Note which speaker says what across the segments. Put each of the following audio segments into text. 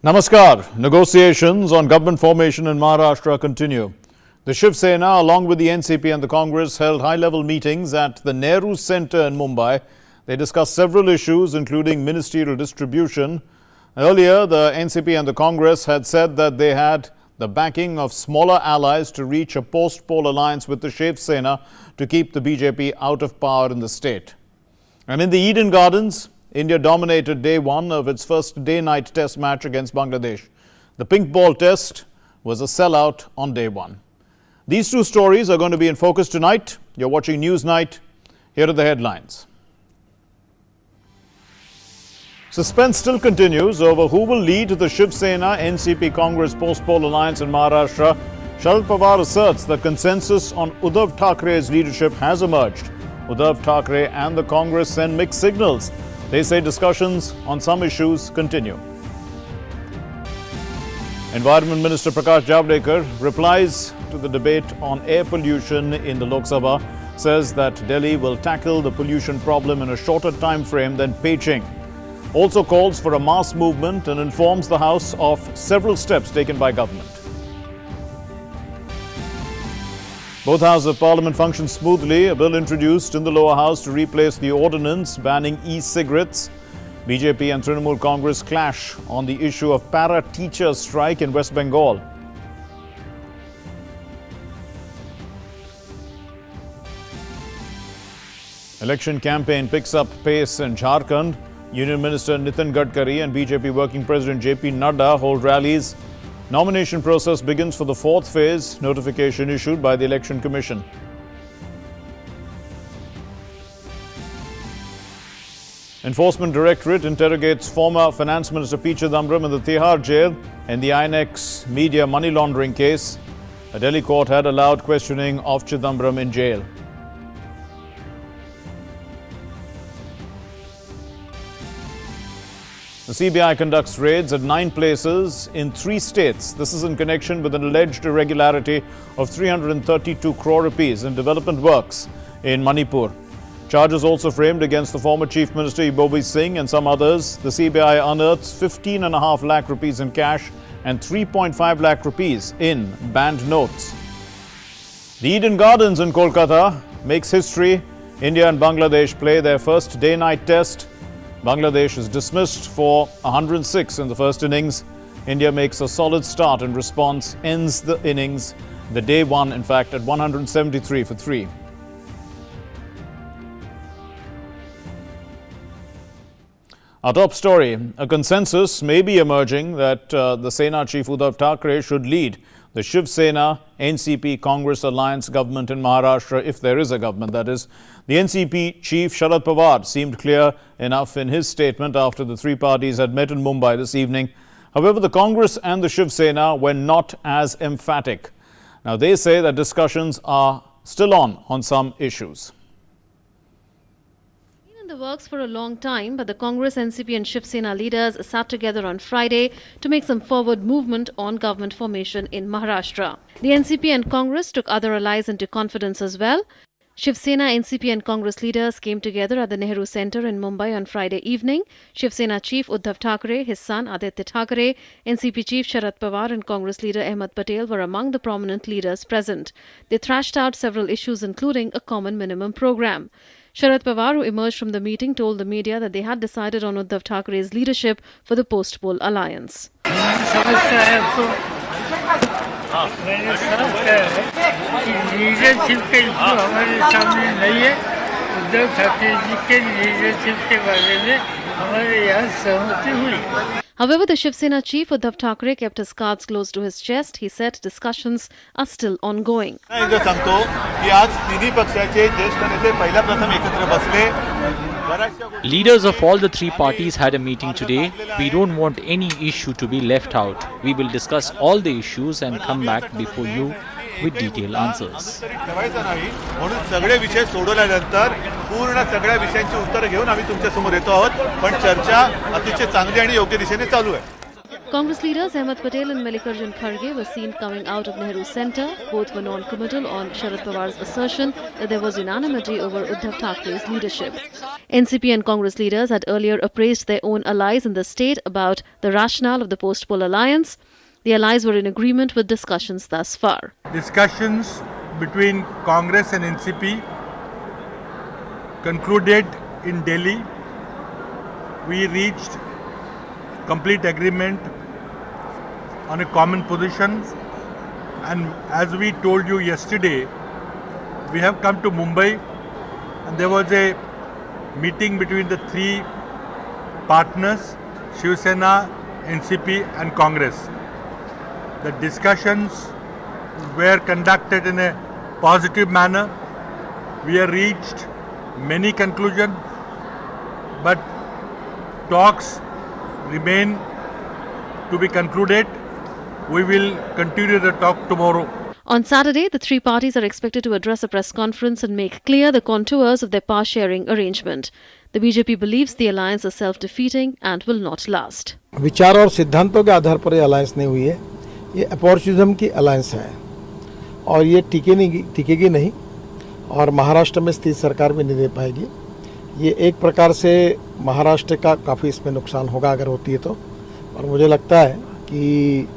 Speaker 1: Namaskar. Negotiations on government formation in Maharashtra continue. The Shiv Sena, along with the NCP and the Congress, held high-level meetings at the Nehru Center in Mumbai. They discussed several issues, including ministerial distribution. Earlier, the NCP and the Congress had said that they had the backing of smaller allies to reach a post-poll alliance with the Shiv Sena to keep the BJP out of power in the state. And in the Eden Gardens, India dominated day one of its first day-night test match against Bangladesh. The pink ball test was a sellout on day one. These two stories are going to be in focus tonight. You're watching Newsnight. Here are the headlines. Suspense still continues over who will lead the Shiv Sena NCP Congress post-poll alliance in Maharashtra. Sharad Pawar asserts that consensus on Uddhav Thackeray's leadership has emerged. Uddhav Thackeray and the Congress send mixed signals. They say discussions on some issues continue. Environment Minister Prakash Javadekar replies to the debate on air pollution in the Lok Sabha, says that Delhi will tackle the pollution problem in a shorter time frame than Beijing. Also calls for a mass movement and informs the House of several steps taken by government. Both houses of Parliament functioned smoothly. A bill introduced in the lower house to replace the ordinance banning e-cigarettes. BJP and Trinamool Congress clash on the issue of para-teacher strike in West Bengal. Election campaign picks up pace in Jharkhand. Union Minister Nitin Gadkari and BJP Working President JP Nadda hold rallies. Nomination process begins for the fourth phase, notification issued by the Election Commission. Enforcement Directorate interrogates former Finance Minister P. Chidambaram in the Tihar jail in the INX media money laundering case. A Delhi court had allowed questioning of Chidambaram in jail. The CBI conducts raids at 9 places in 3 states. This is in connection with an alleged irregularity of 332 crore rupees in development works in Manipur. Charges also framed against the former Chief Minister Ibobi Singh and some others. The CBI unearths 15.5 lakh rupees in cash and 3.5 lakh rupees in banned notes. The Eden Gardens in Kolkata makes history. India and Bangladesh play their first day-night test. Bangladesh is dismissed for 106 in the first innings. India makes a solid start in response, ends the innings, the day one, in fact, at 173 for 3. Our top story, a consensus may be emerging that the Sena chief Uddhav Thackeray should lead the Shiv Sena NCP Congress alliance government in Maharashtra, if there is a government, that is. The NCP chief Sharad Pawar seemed clear enough in his statement after the three parties had met in Mumbai this evening. However, the Congress and the Shiv Sena were not as emphatic. Now, they say that discussions are still on some issues.
Speaker 2: In the works for a long time, but the Congress, NCP and Shiv Sena leaders sat together on Friday to make some forward movement on government formation in Maharashtra. The NCP and Congress took other allies into confidence as well. Shiv Sena, NCP and Congress leaders came together at the Nehru Center in Mumbai on Friday evening. Shiv Sena chief Uddhav Thackeray, his son Aditya Thackeray, NCP chief Sharad Pawar and Congress leader Ahmed Patel were among the prominent leaders present. They thrashed out several issues including a common minimum program. Sharad Pawar, who emerged from the meeting, told the media that they had decided on Uddhav Thackeray's leadership for the post-poll alliance.
Speaker 3: मैंने साफ कहा है कि leadership का issue हमारे सामने नहीं है। उद्धव ठाकरे जी के लीडरशिप के बारे में हमारे यहाँ सहमति हुई।
Speaker 2: However, the Shiv Sena chief Uddhav Thackeray kept his cards close to his chest. He said discussions are still ongoing.
Speaker 4: सांगतो की आज तिन्ही पक्षाचे ज्येष्ठ नेते पहिल्या प्रथम एकत्र बसले.
Speaker 5: Leaders of all the three parties had a meeting today. We don't want any issue to be left out. We will discuss all the issues and come back before you with detailed answers.
Speaker 4: म्हणून सगळे विषय सोडवल्यानंतर पूर्ण सगळ्या विषयांची उत्तरे घेऊन आम्ही तुमच्या समोर येतो आहोत. पण चर्चा अतिशय चांगली आणि योग्य दिशेने चालू आहे.
Speaker 2: Congress leaders Ahmed Patel and Mallikarjun Kharge were seen coming out of Nehru Centre. Both were non-committal on Sharad Pawar's assertion that there was unanimity over Uddhav Thackeray's leadership. NCP and Congress leaders had earlier appraised their own allies in the state about the rationale of the post-poll alliance. The allies were in agreement with discussions thus far.
Speaker 6: Discussions between Congress and NCP concluded in Delhi. We reached complete agreement on a common position, and as we told you yesterday, we have come to Mumbai and there was a meeting between the three partners, Shiv Sena, NCP and Congress. The discussions were conducted in a positive manner. We have reached many conclusions, but talks remain to be concluded. We will continue the talk tomorrow.
Speaker 2: On Saturday, the three parties are expected to address a press conference and make clear the contours of their power-sharing arrangement. The BJP believes the alliance is self-defeating and will not last.
Speaker 7: विचार और सिद्धांतों के आधार पर ये alliance नहीं हुई है, ये अपॉर्चुनिज्म की अलायंस है और ये टिकेगी नहीं और महाराष्ट्र में स्थिर सरकार भी नहीं दे पाएगी। ये एक प्रकार से महाराष्ट्र का काफ़ी इसमें नुकसान होगा अगर होती है तो, और मुझे लगता है कि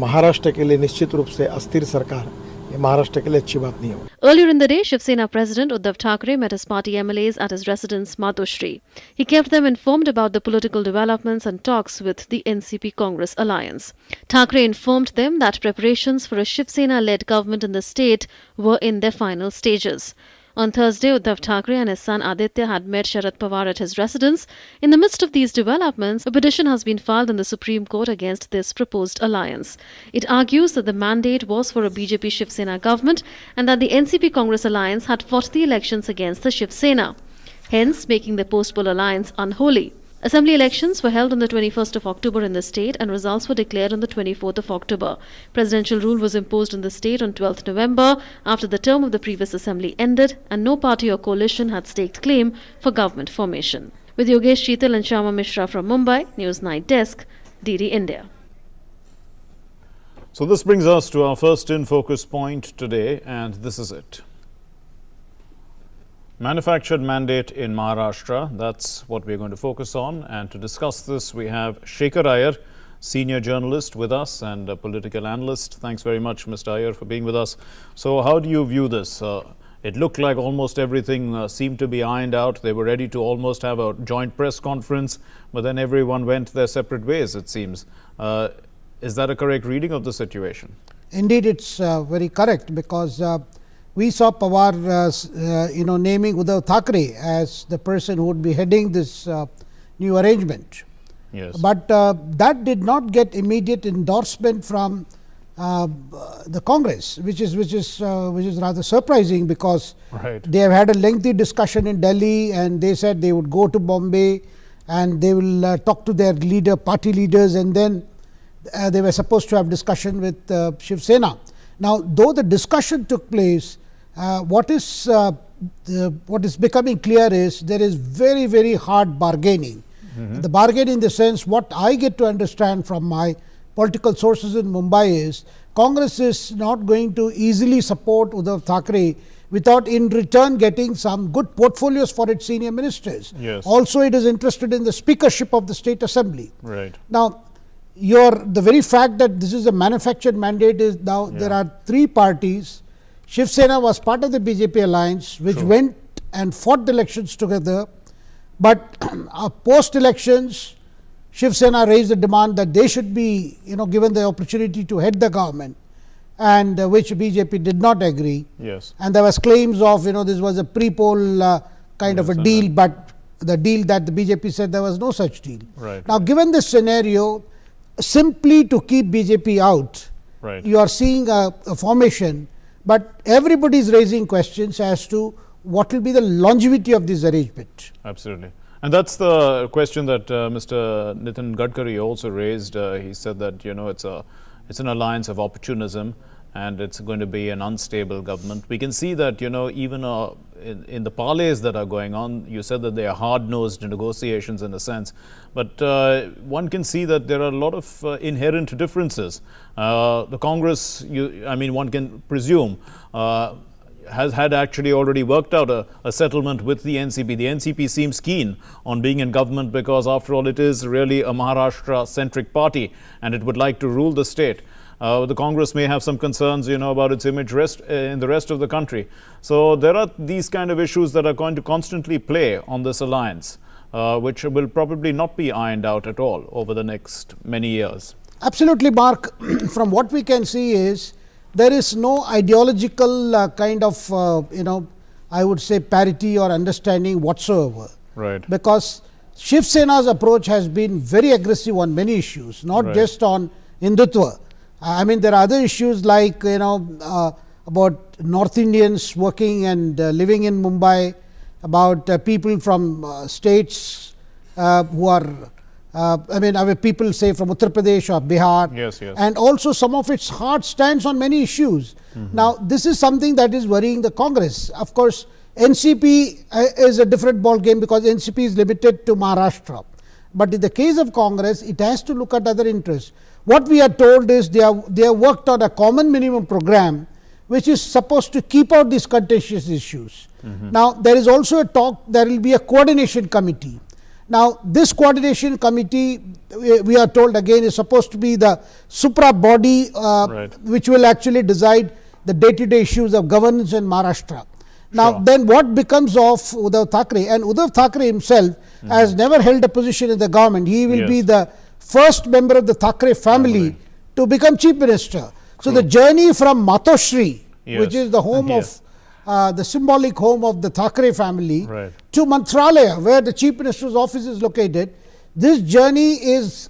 Speaker 7: महाराष्ट्र के लिए निश्चित रूप से अस्थिर सरकार ये महाराष्ट्र के लिए अच्छी बात नहीं होगी।
Speaker 2: Earlier in the day, Shiv Sena President Uddhav Thackeray met his party MLAs at his residence Matoshri. He kept them informed about the political developments and talks with the NCP-Congress alliance. Thackeray informed them that preparations for a Shiv Sena-led government in the state were in their final stages. On Thursday, Uddhav Thackeray and his son Aditya had met Sharad Pawar at his residence. In the midst of these developments, a petition has been filed in the Supreme Court against this proposed alliance. It argues that the mandate was for a BJP Shiv Sena government and that the NCP-Congress alliance had fought the elections against the Shiv Sena, hence making the post-poll alliance unholy. Assembly elections were held on the 21st of October in the state and results were declared on the 24th of October. Presidential rule was imposed in the state on 12th November after the term of the previous assembly ended and no party or coalition had staked claim for government formation. With Yogesh Sheetal and Shama Mishra from Mumbai, News Night Desk, DD India.
Speaker 1: So this brings us to our first in focus point today, and this is it. Manufactured mandate in Maharashtra, that's what we're going to focus on. And to discuss this, we have Shekhar Iyer, senior journalist with us and a political analyst. Thanks very much, Mr. Iyer, for being with us. So how do you view this? It looked like almost everything seemed to be ironed out. They were ready to almost have a joint press conference, but then everyone went their separate ways, it seems. Is that a correct reading of the situation?
Speaker 8: Indeed, it's very correct, because we saw Pawar, naming Uddhav Thackeray as the person who would be heading this new arrangement.
Speaker 1: Yes.
Speaker 8: But that did not get immediate endorsement from the Congress, which is rather surprising, because
Speaker 1: Right.
Speaker 8: they have had a lengthy discussion in Delhi, and they said they would go to Bombay and they will talk to their party leaders, and then they were supposed to have discussion with Shiv Sena. Now, though the discussion took place, what is becoming clear is there is very, very hard bargaining. The bargain, in the sense, what I get to understand from my political sources in Mumbai is Congress is not going to easily support Uddhav Thackeray without in return getting some good portfolios for its senior ministers.
Speaker 1: Yes.
Speaker 8: Also, it is interested in the speakership of the state assembly.
Speaker 1: Right.
Speaker 8: Now, the very fact that this is a manufactured mandate is now there are three parties. Shiv Sena was part of the BJP alliance, which went and fought the elections together. But post elections, Shiv Sena raised the demand that they should be, given the opportunity to head the government, and which BJP did not agree.
Speaker 1: Yes.
Speaker 8: And there was claims of, this was a pre-poll kind of a deal, but the deal that the BJP said there was no such deal.
Speaker 1: Right.
Speaker 8: Now, given this scenario, simply to keep BJP out,
Speaker 1: Right.
Speaker 8: you are seeing a formation, but everybody is raising questions as to what will be the longevity of this arrangement.
Speaker 1: Absolutely. And that's the question that Mr. Nitin Gadkari also raised. He said that, it's an alliance of opportunism. and it's going to be an unstable government. We can see that, even in the parleys that are going on, you said that they are hard-nosed negotiations in a sense, but one can see that there are a lot of inherent differences. The Congress, one can presume, has had actually already worked out a settlement with the NCP. The NCP seems keen on being in government because, after all, it is really a Maharashtra-centric party and it would like to rule the state. The Congress may have some concerns, about its image in the rest of the country. So there are these kind of issues that are going to constantly play on this alliance, which will probably not be ironed out at all over the next many years.
Speaker 8: Absolutely, Mark. From what we can see is, there is no ideological kind of, I would say parity or understanding whatsoever.
Speaker 1: Right.
Speaker 8: Because Shiv Sena's approach has been very aggressive on many issues, not
Speaker 1: Right.
Speaker 8: just on Hindutva. There are other issues like, about North Indians working and living in Mumbai, about people from states who are our people say from Uttar Pradesh or Bihar,
Speaker 1: Yes.
Speaker 8: and also some of its hard stance on many issues. Now, this is something that is worrying the Congress. Of course, NCP is a different ball game because NCP is limited to Maharashtra. But in the case of Congress, it has to look at other interests. What we are told is they have worked on a common minimum program which is supposed to keep out these contentious issues. Now, there is also a talk, there will be a coordination committee. Now, this coordination committee, we are told again, is supposed to be the supra body
Speaker 1: Right.
Speaker 8: which will actually decide the day-to-day issues of governance in Maharashtra. Now,
Speaker 1: Sure.
Speaker 8: then what becomes of Uddhav Thackeray? And Uddhav Thackeray himself has never held a position in the government. He will be
Speaker 1: Yes.
Speaker 8: the first member of the Thackeray family to become chief minister. So, the journey from Matoshri, which
Speaker 1: Yes.
Speaker 8: is the home
Speaker 1: Yes.
Speaker 8: of the symbolic home of the Thackeray family,
Speaker 1: Right.
Speaker 8: to Mantralaya, where the chief minister's office is located, this journey is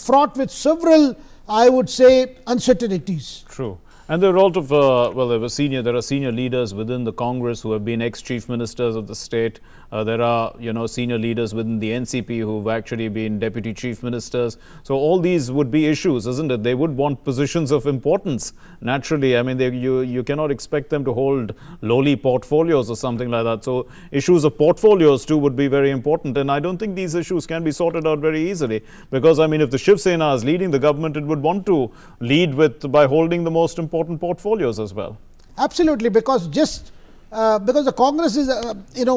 Speaker 8: fraught with several, I would say, uncertainties.
Speaker 1: True. And there are a lot of, there are senior leaders within the Congress who have been ex-chief ministers of the state. There are, senior leaders within the NCP who have actually been deputy chief ministers. So all these would be issues, isn't it? They would want positions of importance, naturally. You cannot expect them to hold lowly portfolios or something like that. So issues of portfolios too would be very important. And I don't think these issues can be sorted out very easily. Because, if the Shiv Sena is leading the government, it would want to lead by holding the most important portfolios as well.
Speaker 8: Absolutely, because because the Congress is,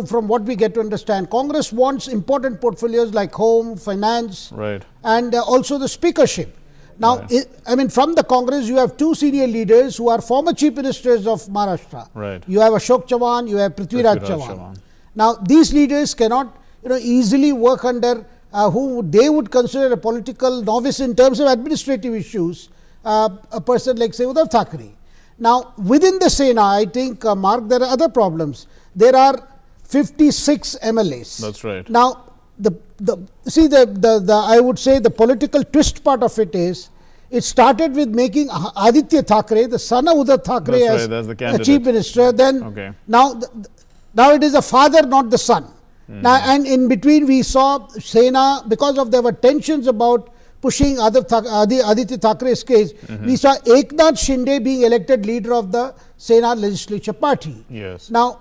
Speaker 8: from what we get to understand, Congress wants important portfolios like home, finance,
Speaker 1: Right.
Speaker 8: and also the speakership. Now,
Speaker 1: Right.
Speaker 8: from the Congress, you have two senior leaders who are former chief ministers of Maharashtra.
Speaker 1: Right.
Speaker 8: You have Ashok Chavan, you have Prithviraj Chavan. Now, these leaders cannot, easily work under who they would consider a political novice in terms of administrative issues, a person like, say, Uddhav Thackeray. Now, within the Sena, I think, Mark, there are other problems. There are 56 MLAs.
Speaker 1: That's right.
Speaker 8: Now, I would say the political twist part of it is, it started with making Aditya Thackeray, the son of Uddhav Thackeray,
Speaker 1: That's
Speaker 8: as
Speaker 1: right, that's the
Speaker 8: a
Speaker 1: candidate.
Speaker 8: chief minister. Then
Speaker 1: Okay.
Speaker 8: now it is the father, not the son. Now, and in between we saw Sena, because of there were tensions about pushing Aditya Thackeray's case, we saw Eknath Shinde being elected leader of the Sena legislature party.
Speaker 1: Yes.
Speaker 8: Now,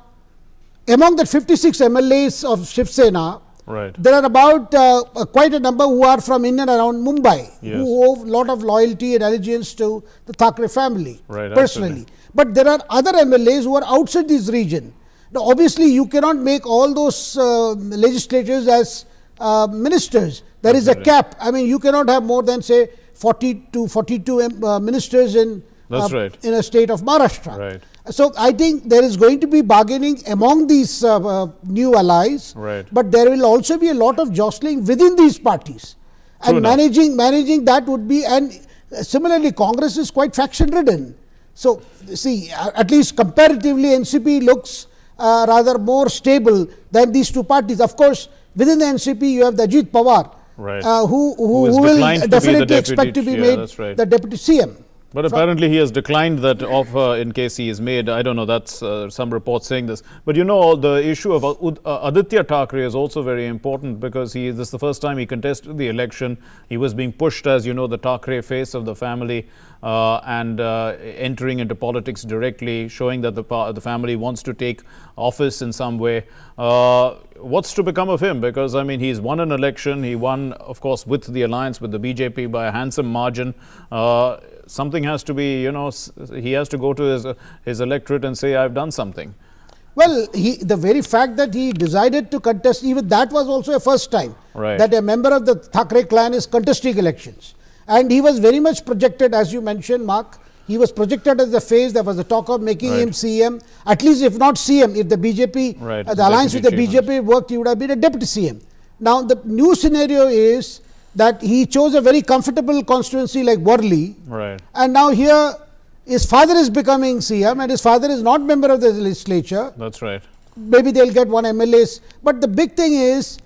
Speaker 8: among the 56 MLAs of Shiv Sena,
Speaker 1: Right.
Speaker 8: there are about quite a number who are from in and around Mumbai,
Speaker 1: Yes.
Speaker 8: who owe a lot of loyalty and allegiance to the Thackeray family,
Speaker 1: Right,
Speaker 8: personally. But there are other MLAs who are outside this region. Now, obviously, you cannot make all those legislators as ministers. There is a cap. You cannot have more than, say, 40 to 42 ministers in
Speaker 1: That's right.
Speaker 8: in a state of Maharashtra.
Speaker 1: Right.
Speaker 8: So, I think there is going to be bargaining among these new allies,
Speaker 1: Right.
Speaker 8: but there will also be a lot of jostling within these parties.
Speaker 1: True
Speaker 8: And
Speaker 1: enough.
Speaker 8: managing that would be, and similarly, Congress is quite faction ridden. So, see, at least comparatively, NCP looks rather more stable than these two parties. Of course, within the NCP, you have the Ajit Pawar,
Speaker 1: Right.
Speaker 8: who
Speaker 1: has
Speaker 8: will
Speaker 1: declined to be the
Speaker 8: definitely expect to be
Speaker 1: deputy- yeah,
Speaker 8: made
Speaker 1: that's right.
Speaker 8: the deputy CM.
Speaker 1: But apparently he has declined that offer in case he is made. I don't know, that's some reports saying this. But the issue of Aditya Thackeray is also very important because this is the first time he contested the election. He was being pushed as, the Thackeray face of the family. and entering into politics directly, showing that the family wants to take office in some way. What's to become of him? Because, I mean, he's won an election. He won, of course, with the alliance with the BJP by a handsome margin. Something has to be, he has to go to his electorate and say, I've done something.
Speaker 8: Well, the very fact that he decided to contest, even that was also a first time that a member of the Thackeray clan is contesting elections. And he was very much projected, as you mentioned, Mark. He was projected as the face. There was a talk of making him CM, at least if not CM, if the BJP, the alliance with the BJP worked, he would have been a deputy CM. Now, the new scenario is that he chose a very comfortable constituency like Worli. And now here, his father is becoming CM and his father is not member of the legislature.
Speaker 1: That's right.
Speaker 8: Maybe they'll get one MLAs. But the big thing is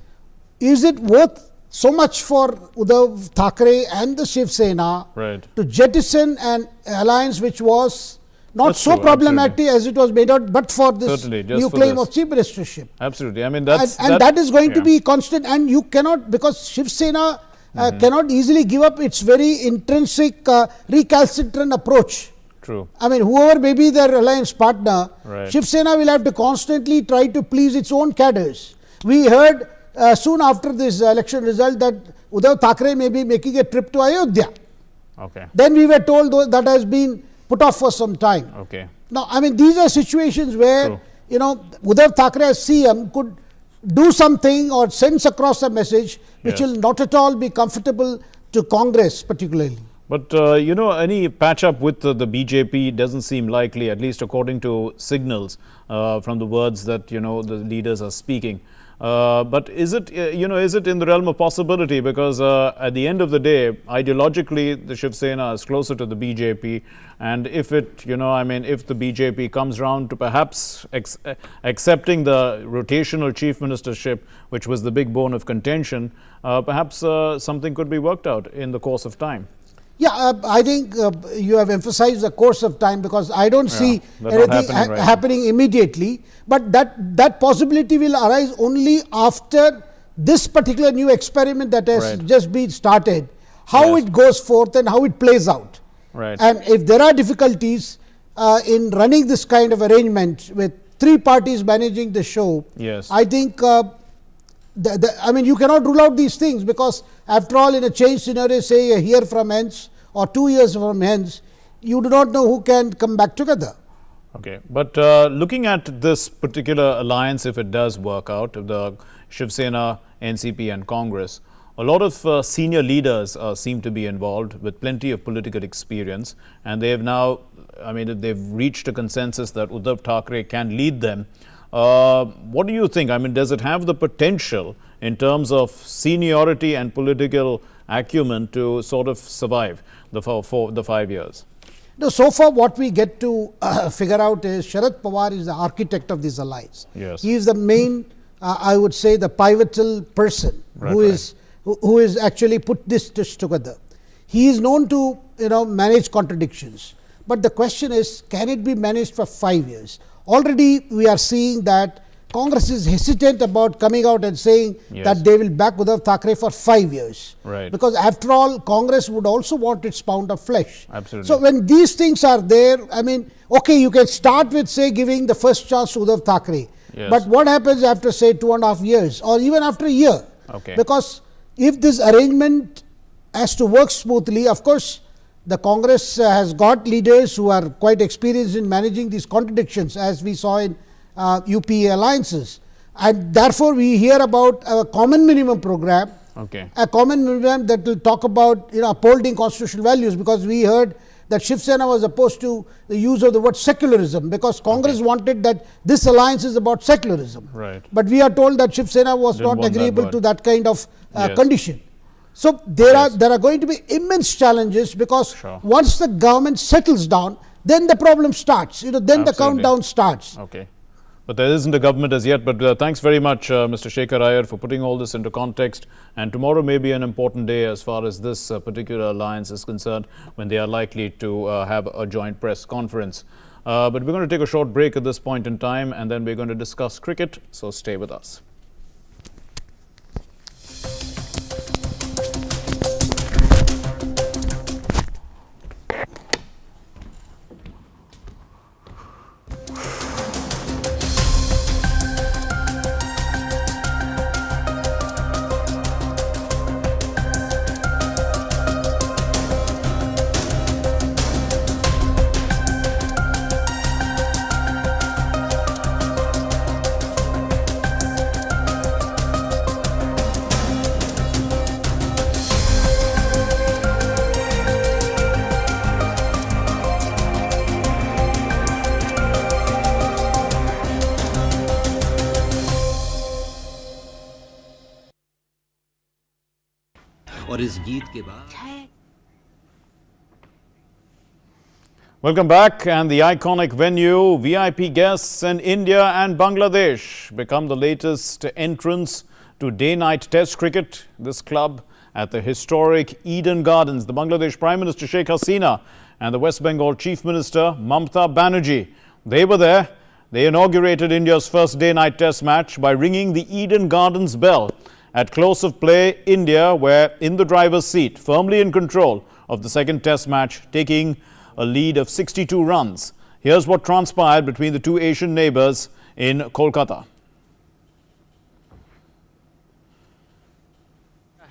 Speaker 8: it worth so much for Uddhav Thackeray and the Shiv Sena to jettison an alliance which was not so problematic as it was made out, but for this new claim of chief ministership.
Speaker 1: Absolutely. I mean, that's...
Speaker 8: And that is going to be constant, and you cannot, because Shiv Sena cannot easily give up its very intrinsic recalcitrant approach.
Speaker 1: True.
Speaker 8: I mean, whoever may be their alliance partner, Shiv Sena will have to constantly try to please its own cadres. We heard soon after this election result that Uddhav Thackeray may be making a trip to Ayodhya. Then we were told that has been put off for some time. Now, I mean, these are situations where, Uddhav Thackeray as CM could do something or sends across a message which will not at all be comfortable to Congress particularly.
Speaker 1: But, any patch up with the BJP doesn't seem likely, at least according to signals from the words that, the leaders are speaking. But is it, is it in the realm of possibility? Because at the end of the day, ideologically, the Shiv Sena is closer to the BJP. And if it, if the BJP comes round to perhaps accepting the rotational chief ministership, which was the big bone of contention, perhaps something could be worked out in the course of time.
Speaker 8: Yeah, I think you have emphasized the course of time, because I don't see anything happening immediately. But that possibility will arise only after this particular new experiment that has just been started, how it goes forth and how it plays out. And if there are difficulties in running this kind of arrangement with three parties managing the show, I think I mean, you cannot rule out these things, because after all, in a change scenario, say a year from hence or 2 years from hence, you do not know who can come back together.
Speaker 1: But looking at this particular alliance, if it does work out, the Shiv Sena, NCP and Congress, a lot of senior leaders seem to be involved with plenty of political experience, and they have now, they've reached a consensus that Uddhav Thackeray can lead them. What do you think? I mean, does it have the potential in terms of seniority and political acumen to sort of survive for the 5 years?
Speaker 8: No, so far what we get to figure out is Sharad Pawar is the architect of this alliance. He is the main, I would say, the pivotal person who is actually put this together. He is known to manage contradictions, but the question is, can it be managed for 5 years? Already we are seeing that Congress is hesitant about coming out and saying that they will back Uddhav Thackeray for 5 years. Because after all, Congress would also want its pound of flesh. So when these things are there, I mean, okay, you can start with, say, giving the first chance to Uddhav Thackeray. But what happens after, say, 2.5 years or even after a year? Because if this arrangement has to work smoothly, of course, the Congress has got leaders who are quite experienced in managing these contradictions, as we saw in UPA alliances. And therefore, we hear about a common minimum program, a common minimum that will talk about upholding constitutional values, because we heard that Shiv Sena was opposed to the use of the word secularism, because Congress wanted that this alliance is about secularism. But we are told that Shiv Sena was not agreeable to that kind of condition. So there are going to be immense challenges, because once the government settles down, then the problem starts, then the countdown starts.
Speaker 1: But there isn't a government as yet. But thanks very much, Mr. Shekhar Iyer, for putting all this into context. And tomorrow may be an important day as far as this particular alliance is concerned, when they are likely to have a joint press conference. But we're going to take a short break at this point in time, and then we're going to discuss cricket. So stay with us.
Speaker 9: इस गीत के बाद
Speaker 1: Welcome back. And the iconic venue, VIP guests in India and Bangladesh become the latest entrants to day-night test cricket. This club at the historic Eden Gardens. The Bangladesh Prime Minister Sheikh Hasina and the West Bengal Chief Minister Mamata Banerjee, they were there. They inaugurated India's first day-night test match by ringing the Eden Gardens bell. At close of play, India were in the driver's seat, firmly in control of the second test match, taking a lead of 62 runs. Here's what transpired between the two Asian neighbours in Kolkata.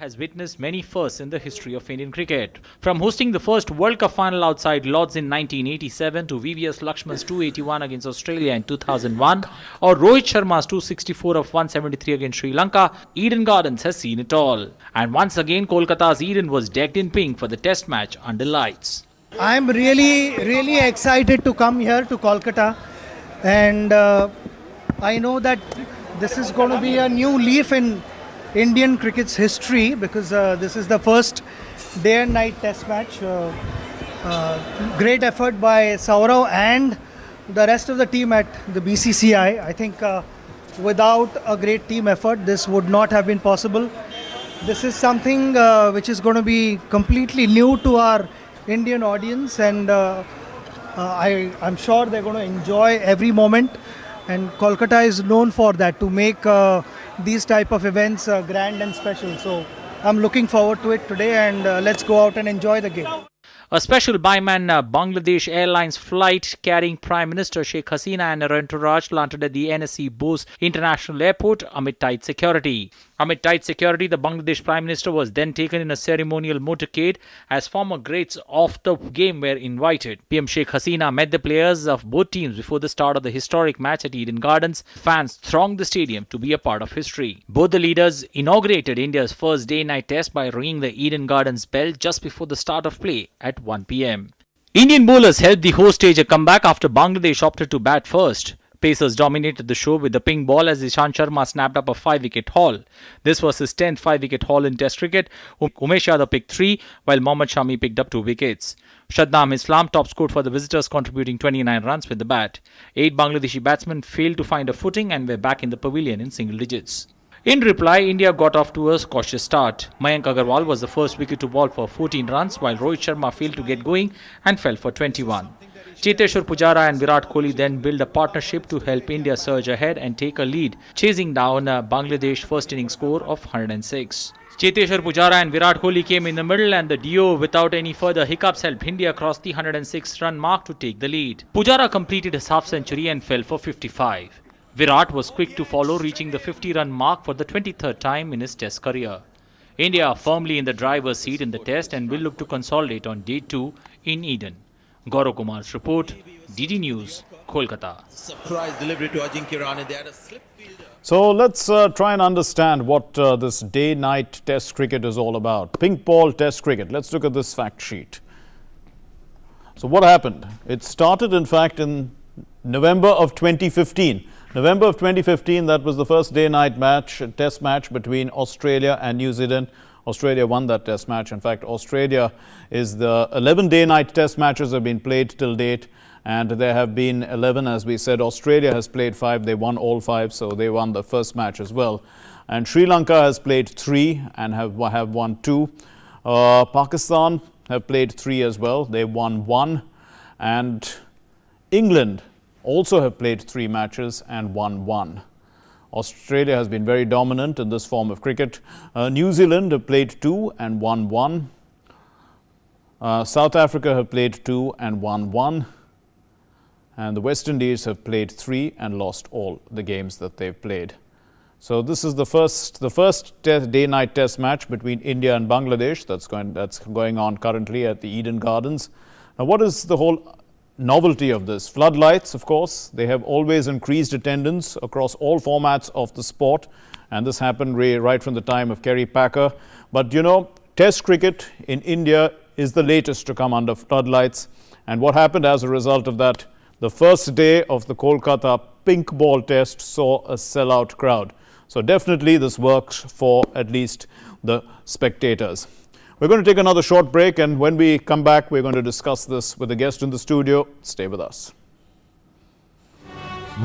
Speaker 5: Has witnessed many firsts in the history of Indian cricket. From hosting the first World Cup final outside Lords in 1987 to VVS Lakshman's 281 against Australia in 2001 or Rohit Sharma's 264 of 173 against Sri Lanka, Eden Gardens has seen it all. And once again, Kolkata's Eden was decked in pink for the test match under lights.
Speaker 10: I'm really excited to come here to Kolkata, and I know that this is going to be a new leaf in Indian cricket's history because this is the first day and night test match. Great effort by Saurav and the rest of the team at the BCCI. I think without a great team effort, this would not have been possible. This is something which is going to be completely new to our Indian audience, and I'm sure they're going to enjoy every moment. And Kolkata is known for that, to make these type of events grand and special. So I'm looking forward to it today, and let's go out and enjoy the game.
Speaker 5: A special by-man Bangladesh Airlines flight carrying Prime Minister Sheikh Hasina and her entourage landed at the NSC Bose International Airport amid tight security. Amid tight security, the Bangladesh Prime Minister was then taken in a ceremonial motorcade as former greats of the game were invited. PM Sheikh Hasina met the players of both teams before the start of the historic match at Eden Gardens. Fans thronged the stadium to be a part of history. Both the leaders inaugurated India's first day-night test by ringing the Eden Gardens bell just before the start of play at 1 p.m. Indian bowlers helped the host stage a comeback after Bangladesh opted to bat first. Pacers dominated the show with the pink ball as Ishant Sharma snapped up a 5-wicket haul. This was his 10th 5-wicket haul in Test cricket. Umesh Yadav picked 3, while Mohammad Shami picked up 2 wickets. Shadnam Islam top scored for the visitors, contributing 29 runs with the bat. 8 Bangladeshi batsmen failed to find a footing and were back in the pavilion in single digits. In reply, India got off to a cautious start. Mayank Agarwal was the first wicket to bowl for 14 runs, while Rohit Sharma failed to get going and fell for 21. Cheteshwar Pujara and Virat Kohli then built a partnership to help India surge ahead and take a lead, chasing down a Bangladesh first innings score of 106. Cheteshwar Pujara and Virat Kohli came in the middle, and the duo without any further hiccups helped India cross the 106-run mark to take the lead. Pujara completed his half-century and fell for 55. Virat was quick to follow, reaching the 50-run mark for the 23rd time in his test career. India are firmly in the driver's seat in the test and will look to consolidate on day 2 in Eden. Gaurav Kumar's report, DD News, Kolkata.
Speaker 9: Surprise delivery to Ajinkya Rahane. They had a slip fielder.
Speaker 1: So let's try and understand what this day-night test cricket is all about. Pink ball test cricket. Let's look at this fact sheet. So what happened? It started, in fact, in November of 2015. November of 2015, that was the first day-night match, test match between Australia and New Zealand. Australia won that test match. In fact, Australia is the 11 day-night test matches have been played till date, and there have been 11, as we said. Australia has played 5. They won all 5, so they won the first match as well. And Sri Lanka has played 3 and have won 2. Pakistan have played 3 as well. They won 1. And England also have played 3 matches and won 1. Australia has been very dominant in this form of cricket. New Zealand have played 2 and won 1. South Africa have played 2 and won 1. And the West Indies have played 3 and lost all the games that they've played. So this is the first day-night test match between India and Bangladesh that's going on currently at the Eden Gardens. Now, what is the whole novelty of this? Floodlights, of course. They have always increased attendance across all formats of the sport, and this happened right from the time of Kerry Packer. But you know, Test cricket in India is the latest to come under floodlights, and what happened as a result of that? The first day of the Kolkata pink ball test saw a sellout crowd. So definitely this works for at least the spectators. We're going to take another short break, and when we come back, we're going to discuss this with a guest in the studio. Stay with us.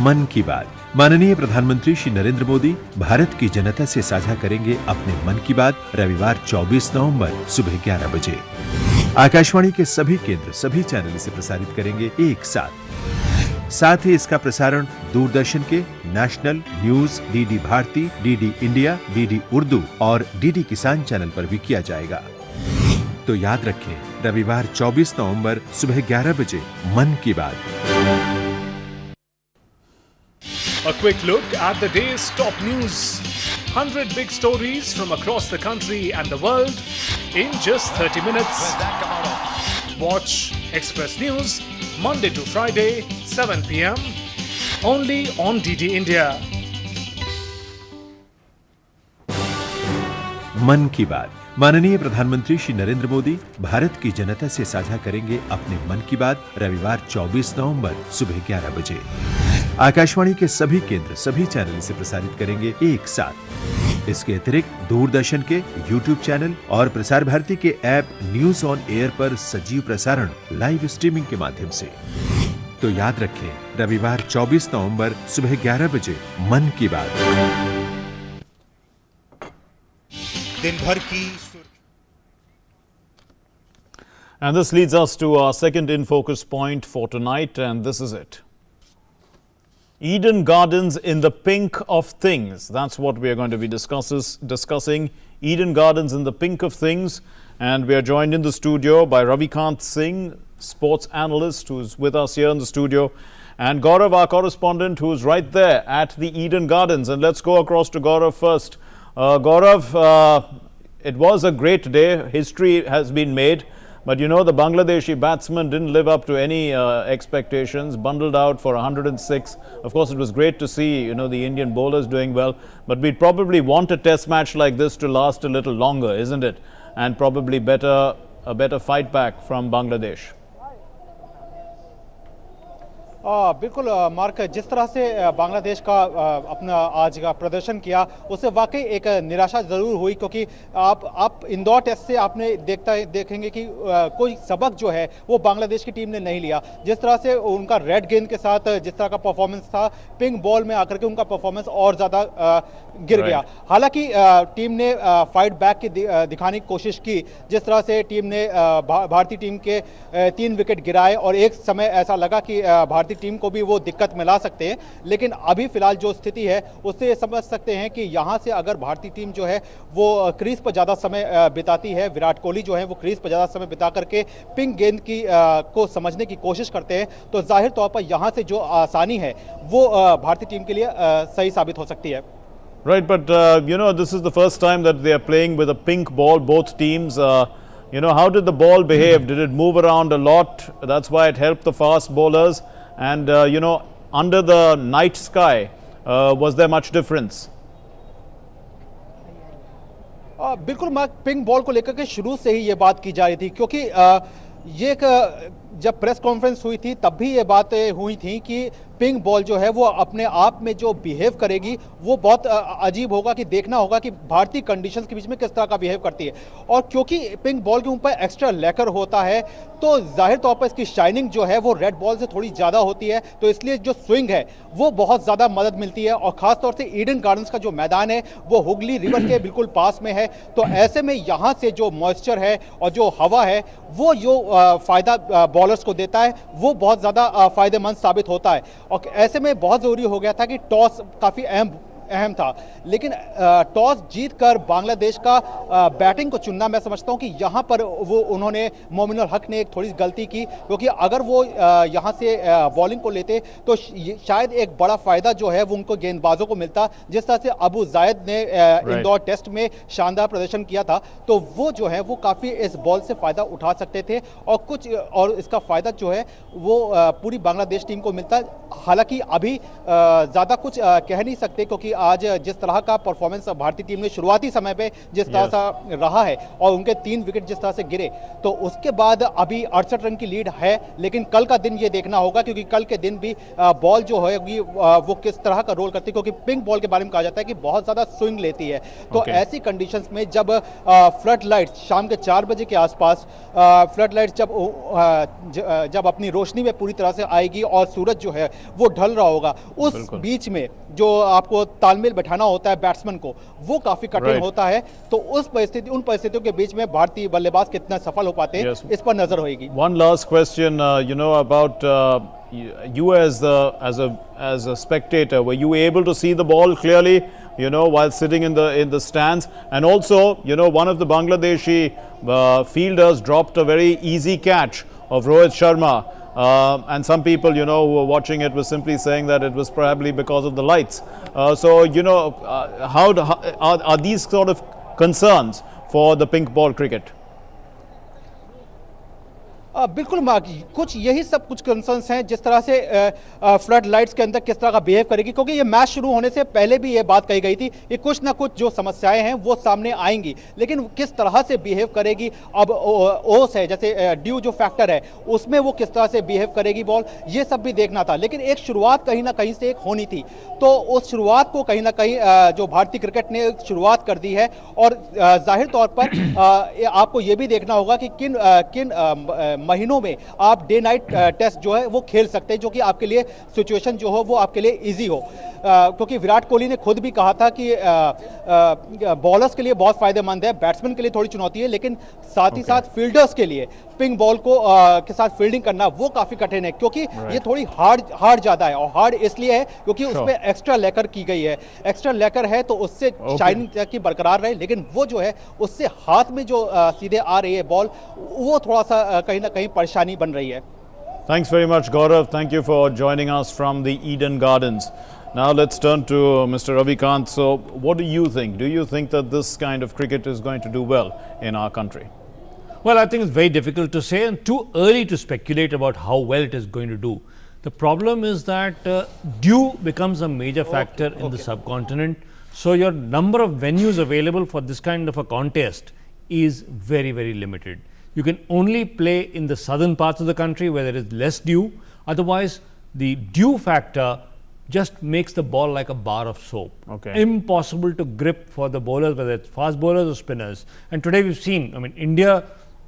Speaker 11: मन की बात। माननीय प्रधानमंत्री श्री नरेंद्र मोदी भारत की जनता से साझा करेंगे अपने मन की बात रविवार 24 नवंबर सुबह 11 बजे। आकाशवाणी के सभी केंद्र सभी चैनल इसे प्रसारित करेंगे एक साथ ही इसका प्रसारण दूरदर्शन के national news, DD Bharati, DD India, DD Urdu और डीडी किसान चैनल पर भी किया जाएगा। तो याद रखें, रविवार 24 नवंबर सुबह 11 बजे मन की बात।
Speaker 12: A quick look at the day's top news. 100 big stories from across the country and the world in just 30 minutes. Watch Express News Monday to Friday, 7 p.m. only on DD India.
Speaker 11: मन की बात। माननीय प्रधानमंत्री श्री नरेंद्र मोदी भारत की जनता से साझा करेंगे अपने मन की बात रविवार 24 नवंबर सुबह 11 बजे। आकाशवाणी के सभी केंद्र सभी चैनल इसे प्रसारित करेंगे एक साथ। इसके अतिरिक्त दूरदर्शन के YouTube चैनल और प्रसार भारती के ऐप न्यूज ऑन एयर पर सजीव प्रसारण लाइव स्ट्रीमिंग के माध्यम से। तो याद रखें, रविवार 24 नवंबर सुबह 11 बजे मन की बात।
Speaker 4: दिन भर की
Speaker 1: And this leads us to our second in focus point for tonight, and this is it. Eden Gardens in the pink of things. That's what we are going to be discussing. Eden Gardens in the pink of things. And we are joined in the studio by Ravikant Singh, sports analyst, who's with us here in the studio, and Gaurav, our correspondent, who's right there at the Eden Gardens. And let's go across to Gaurav first. Gaurav, it was a great day. History has been made. But you know, the Bangladeshi batsmen didn't live up to any expectations, bundled out for 106. Of course, it was great to see, you know, the Indian bowlers doing well. But we'd probably want a test match like this to last a little longer, isn't it? And probably a better fight back from Bangladesh.
Speaker 13: बिल्कुल mark, जिस तरह से बांग्लादेश का अपना आज का प्रदर्शन किया उससे वाकई एक निराशा ज़रूर हुई, क्योंकि आप इंदौर टेस्ट से आपने देखेंगे कि कोई सबक जो है वो बांग्लादेश की टीम ने नहीं लिया। जिस तरह से उनका रेड गेंद के साथ जिस तरह का परफॉर्मेंस था, पिंक बॉल में आकर के उनका परफॉर्मेंस और ज़्यादा गिर गया। हालांकि टीम ने फाइट बैक की दिखाने की कोशिश की। जिस तरह से टीम ने भारतीय टीम के 3 विकेट गिराए और एक समय ऐसा लगा कि भारतीय टीम को भी वो दिक्कत में ला सकते हैं, लेकिन अभी फिलहाल जो स्थिति है उससे समझ सकते हैं कि यहाँ से अगर भारतीय टीम जो है वो क्रीज पर ज़्यादा समय बिताती है, विराट कोहली जो है वो क्रीज पर ज़्यादा समय बिता करके पिंक गेंद की को समझने की कोशिश करते हैं, तो जाहिर तौर पर यहाँ से जो आसानी है वो भारतीय टीम के लिए सही साबित हो सकती है।
Speaker 1: Right, but you know, this is the first time that they are playing with a pink ball, both teams. You know, how did the ball behave? Did it move around a lot? That's why it helped the fast bowlers. And you know, under the night sky, was there much difference?
Speaker 13: बिल्कुल mark, pink ball को लेकर के शुरू से ही ये बात की जा रही थी, क्योंकि ये जब प्रेस कॉन्फ्रेंस हुई थी तब भी ये बातें हुई थी कि पिंक बॉल जो है वो अपने आप में जो बिहेव करेगी वो बहुत अजीब होगा, कि देखना होगा कि भारतीय कंडीशंस के बीच में किस तरह का बिहेव करती है। और क्योंकि पिंक बॉल के ऊपर एक्स्ट्रा लेकर होता है तो जाहिर तौर पर इसकी शाइनिंग जो है वो रेड बॉल से थोड़ी ज़्यादा होती है, तो इसलिए जो स्विंग है वो बहुत ज़्यादा मदद मिलती है। और ख़ास तौर से ईडन गार्डन्स का जो मैदान है वो हुगली रिवर के बिल्कुल पास में है, तो ऐसे में यहाँ से जो मॉइस्चर है और जो हवा है वो जो फ़ायदा बॉलर्स को देता है वो बहुत ज़्यादा फ़ायदेमंद साबित होता है। और ऐसे में बहुत ज़रूरी हो गया था कि टॉस काफ़ी अहम था, लेकिन टॉस जीतकर बांग्लादेश का बैटिंग को चुनना, मैं समझता हूं कि यहां पर वो उन्होंने मोमिनुल हक ने एक थोड़ी गलती की, क्योंकि अगर वो यहां से बॉलिंग को लेते तो शायद एक बड़ा फ़ायदा जो है वो उनको गेंदबाजों को मिलता। जिस तरह से अबू जायद ने इंदौर टेस्ट में शानदार प्रदर्शन किया था, तो वो जो है वो काफ़ी इस बॉल से फ़ायदा उठा सकते थे और इसका फ़ायदा जो है वो पूरी बांग्लादेश टीम को मिलता। हालांकि अभी ज़्यादा कुछ कह नहीं सकते, क्योंकि आज जिस तरह का परफॉर्मेंस भारतीय टीम ने शुरुआती समय पे जिस तरह से रहा है और उनके 3 विकेट जिस तरह से गिरे, तो उसके बाद अभी 68 रन की लीड है। लेकिन कल का दिन ये देखना होगा, क्योंकि कल के दिन भी बॉल जो होगी वो किस तरह का रोल करती है, क्योंकि पिंक बॉल के बारे में कहा जाता है कि बहुत ज़्यादा स्विंग लेती है। तो ऐसी कंडीशंस में जब फ्लड लाइट्स शाम के 4 बजे के आसपास फ्लड लाइट्स जब अपनी रोशनी में पूरी तरह से आएगी और सूरज जो है वो ढल रहा होगा, उस बीच में जो आपको तालमेल बैठाना होता है बैट्समैन को, वो काफी कठिन होता है। तो उन परिस्थितियों के बीच में भारतीय बल्लेबाज कितना सफल हो पाते हैं, इस पर नजर होगी।
Speaker 1: One last question, about you as a spectator. Were you able to see the ball clearly, while sitting in the stands? And also, one of the Bangladeshi fielders dropped a very easy catch of Rohit Sharma. And some people, who were watching it were simply saying that it was probably because of the lights. How are these sort of concerns for the pink ball cricket?
Speaker 13: बिल्कुल mark, कुछ यही सब कुछ concerns हैं, जिस तरह से flood lights के अंदर किस तरह का बिहेव करेगी, क्योंकि ये मैच शुरू होने से पहले भी ये बात कही गई थी कि कुछ ना कुछ जो समस्याएं हैं वो सामने आएंगी, लेकिन किस तरह से बिहेव करेगी, अब ओस है जैसे ड्यू जो फैक्टर है उसमें वो किस तरह से बिहेव करेगी बॉल, ये सब भी देखना था। लेकिन एक शुरुआत कहीं ना कहीं से एक होनी थी, तो उस शुरुआत को कहीं ना कहीं जो भारतीय क्रिकेट ने शुरुआत कर दी है। और जाहिर तौर पर आपको ये भी देखना होगा कि किन महीनों में आप डे नाइट टेस्ट जो है वो खेल सकते हैं, जो कि आपके लिए सिचुएशन जो हो वो आपके लिए इजी हो, क्योंकि विराट कोहली ने खुद भी कहा था कि बॉलर्स के लिए बहुत फायदेमंद है, बैट्समैन के लिए थोड़ी चुनौती है, लेकिन साथ ही साथ फील्डर्स के लिए पिंक बॉल को के साथ फील्डिंग करना वो काफी कठिन है, क्योंकि ये थोड़ी हार्ड ज्यादा है। और हार्ड इसलिए है क्योंकि उसमें एक्स्ट्रा लेकर की गई है, एक्स्ट्रा लेकर है तो उससे शाइनिंग की बरकरार रहे, लेकिन वो जो है उससे हाथ में जो सीधे आ रही है बॉल, वो थोड़ा सा कहीं ना कहीं परेशानी बन रही है।
Speaker 1: Thanks very much, Gaurav. Thank you for joining us from the Eden Gardens. Now let's turn to Mr. Ravikant. So what do you think? Do you think that this kind of cricket is going to do well in our country?
Speaker 14: Well, I think it's very difficult to say and too early to speculate about how well it is going to do. The problem is that dew becomes a major factor in the subcontinent. So your number of venues available for this kind of a contest is very, very limited. You can only play in the southern parts of the country where there is less dew. Otherwise, the dew factor just makes the ball like a bar of soap. Impossible to grip for the bowlers, whether it's fast bowlers or spinners. And today we've seen, India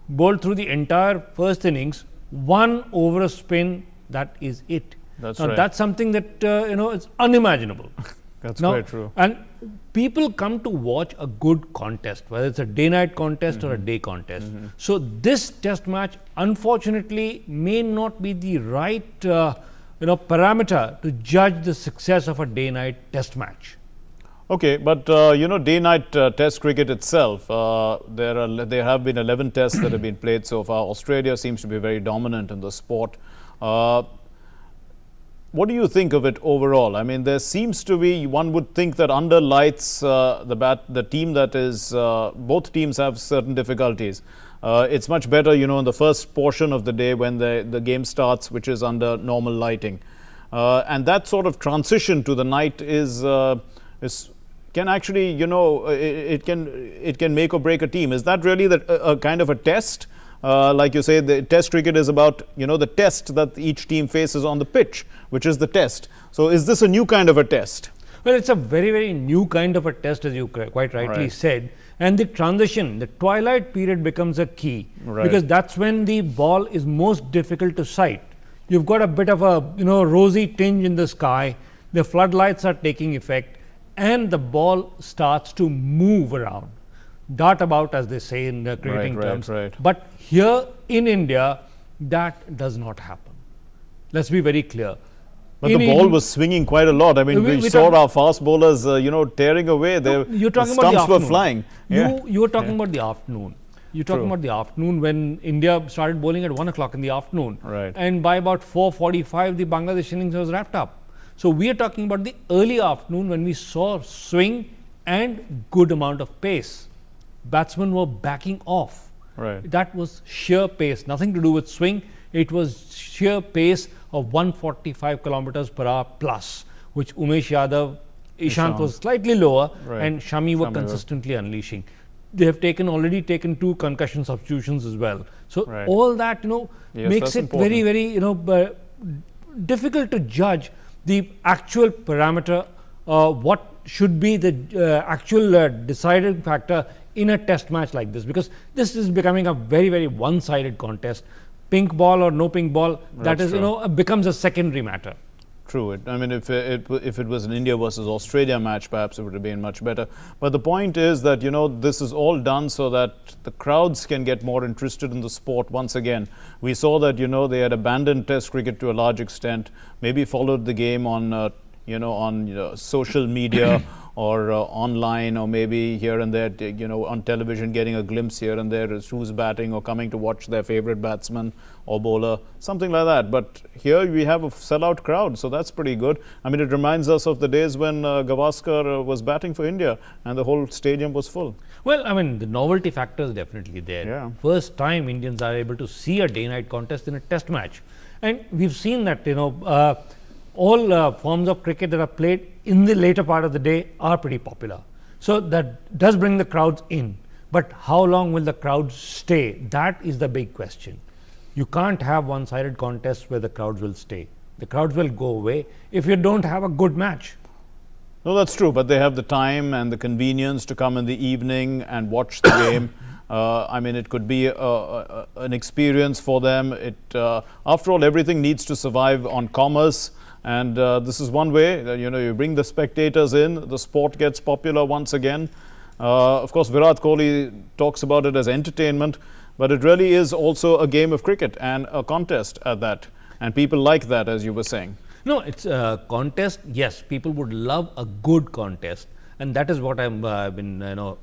Speaker 14: bowled through the entire first innings, 1 over a spin, that is it. That's something that, it's unimaginable.
Speaker 1: That's very true.
Speaker 14: And people come to watch a good contest, whether it's a day-night contest or a day contest. So this test match, unfortunately, may not be the right, parameter to judge the success of a day-night test match.
Speaker 1: Okay, but day-night test cricket itself, there have been 11 tests that have been played so far. Australia seems to be very dominant in the sport. What do you think of it overall? I mean, there seems to be, one would think that under lights, the team that is, both teams have certain difficulties. It's much better, in the first portion of the day when the game starts, which is under normal lighting. And that sort of transition to the night can actually, it can make or break a team. Is that really a kind of a test? Like you say, the test cricket is about, the test that each team faces on the pitch, which is the test. So is this a new kind of a test?
Speaker 14: Well, it's a very, very new kind of a test, as you quite rightly said. And the transition, the twilight period becomes a key. Because that's when the ball is most difficult to sight. You've got a bit of a, rosy tinge in the sky. The floodlights are taking effect. And the ball starts to move around. Dart about, as they say in cricketing terms. But here in India, that does not happen. Let's be very clear.
Speaker 1: But the ball was swinging quite a lot. I mean, we saw our fast bowlers, tearing away.
Speaker 14: You're talking
Speaker 1: the
Speaker 14: about the
Speaker 1: stumps were flying.
Speaker 14: You were talking about the afternoon. You're talking about the afternoon when India started bowling at 1 o'clock in the afternoon. And by about 4:45, the Bangladesh innings was wrapped up. So we are talking about the early afternoon when we saw swing and good amount of pace. Batsmen were backing off. That was sheer pace, nothing to do with swing. it was sheer pace of 145 kilometers per hour plus, which Umesh Yadav, Ishant was slightly lower, and Shami were consistently unleashing. They have already taken 2 concussion substitutions as well. So all that, makes it very, very, difficult to judge the actual parameter, what should be the actual deciding factor in a test match like this, because this is becoming a very, very one-sided contest. Pink ball or no pink ball, that is, becomes a secondary matter.
Speaker 1: True. I mean, if it was an India versus Australia match, perhaps it would have been much better. But the point is that, this is all done so that the crowds can get more interested in the sport once again. We saw that, they had abandoned Test cricket to a large extent, maybe followed the game on, social media or online, or maybe here and there, on television, getting a glimpse here and there as who's batting or coming to watch their favorite batsman or bowler, something like that. But here we have a sellout crowd, so that's pretty good. I mean, it reminds us of the days when Gavaskar was batting for India and the whole stadium was full.
Speaker 14: Well, I mean, the novelty factor is definitely there.
Speaker 1: Yeah.
Speaker 14: First time Indians are able to see a day-night contest in a test match. And we've seen that, all forms of cricket that are played in the later part of the day are pretty popular. So that does bring the crowds in. But how long will the crowds stay? That is the big question. You can't have one-sided contests where the crowds will stay. The crowds will go away if you don't have a good match.
Speaker 1: No, that's true, but they have the time and the convenience to come in the evening and watch the game. I mean, it could be an experience for them. After all, everything needs to survive on commerce. And this is one way, you bring the spectators in, the sport gets popular once again. Of course, Virat Kohli talks about it as entertainment, but it really is also a game of cricket and a contest at that. And people like that, as you were saying.
Speaker 14: No, it's a contest. Yes, people would love a good contest. And that is what I've been,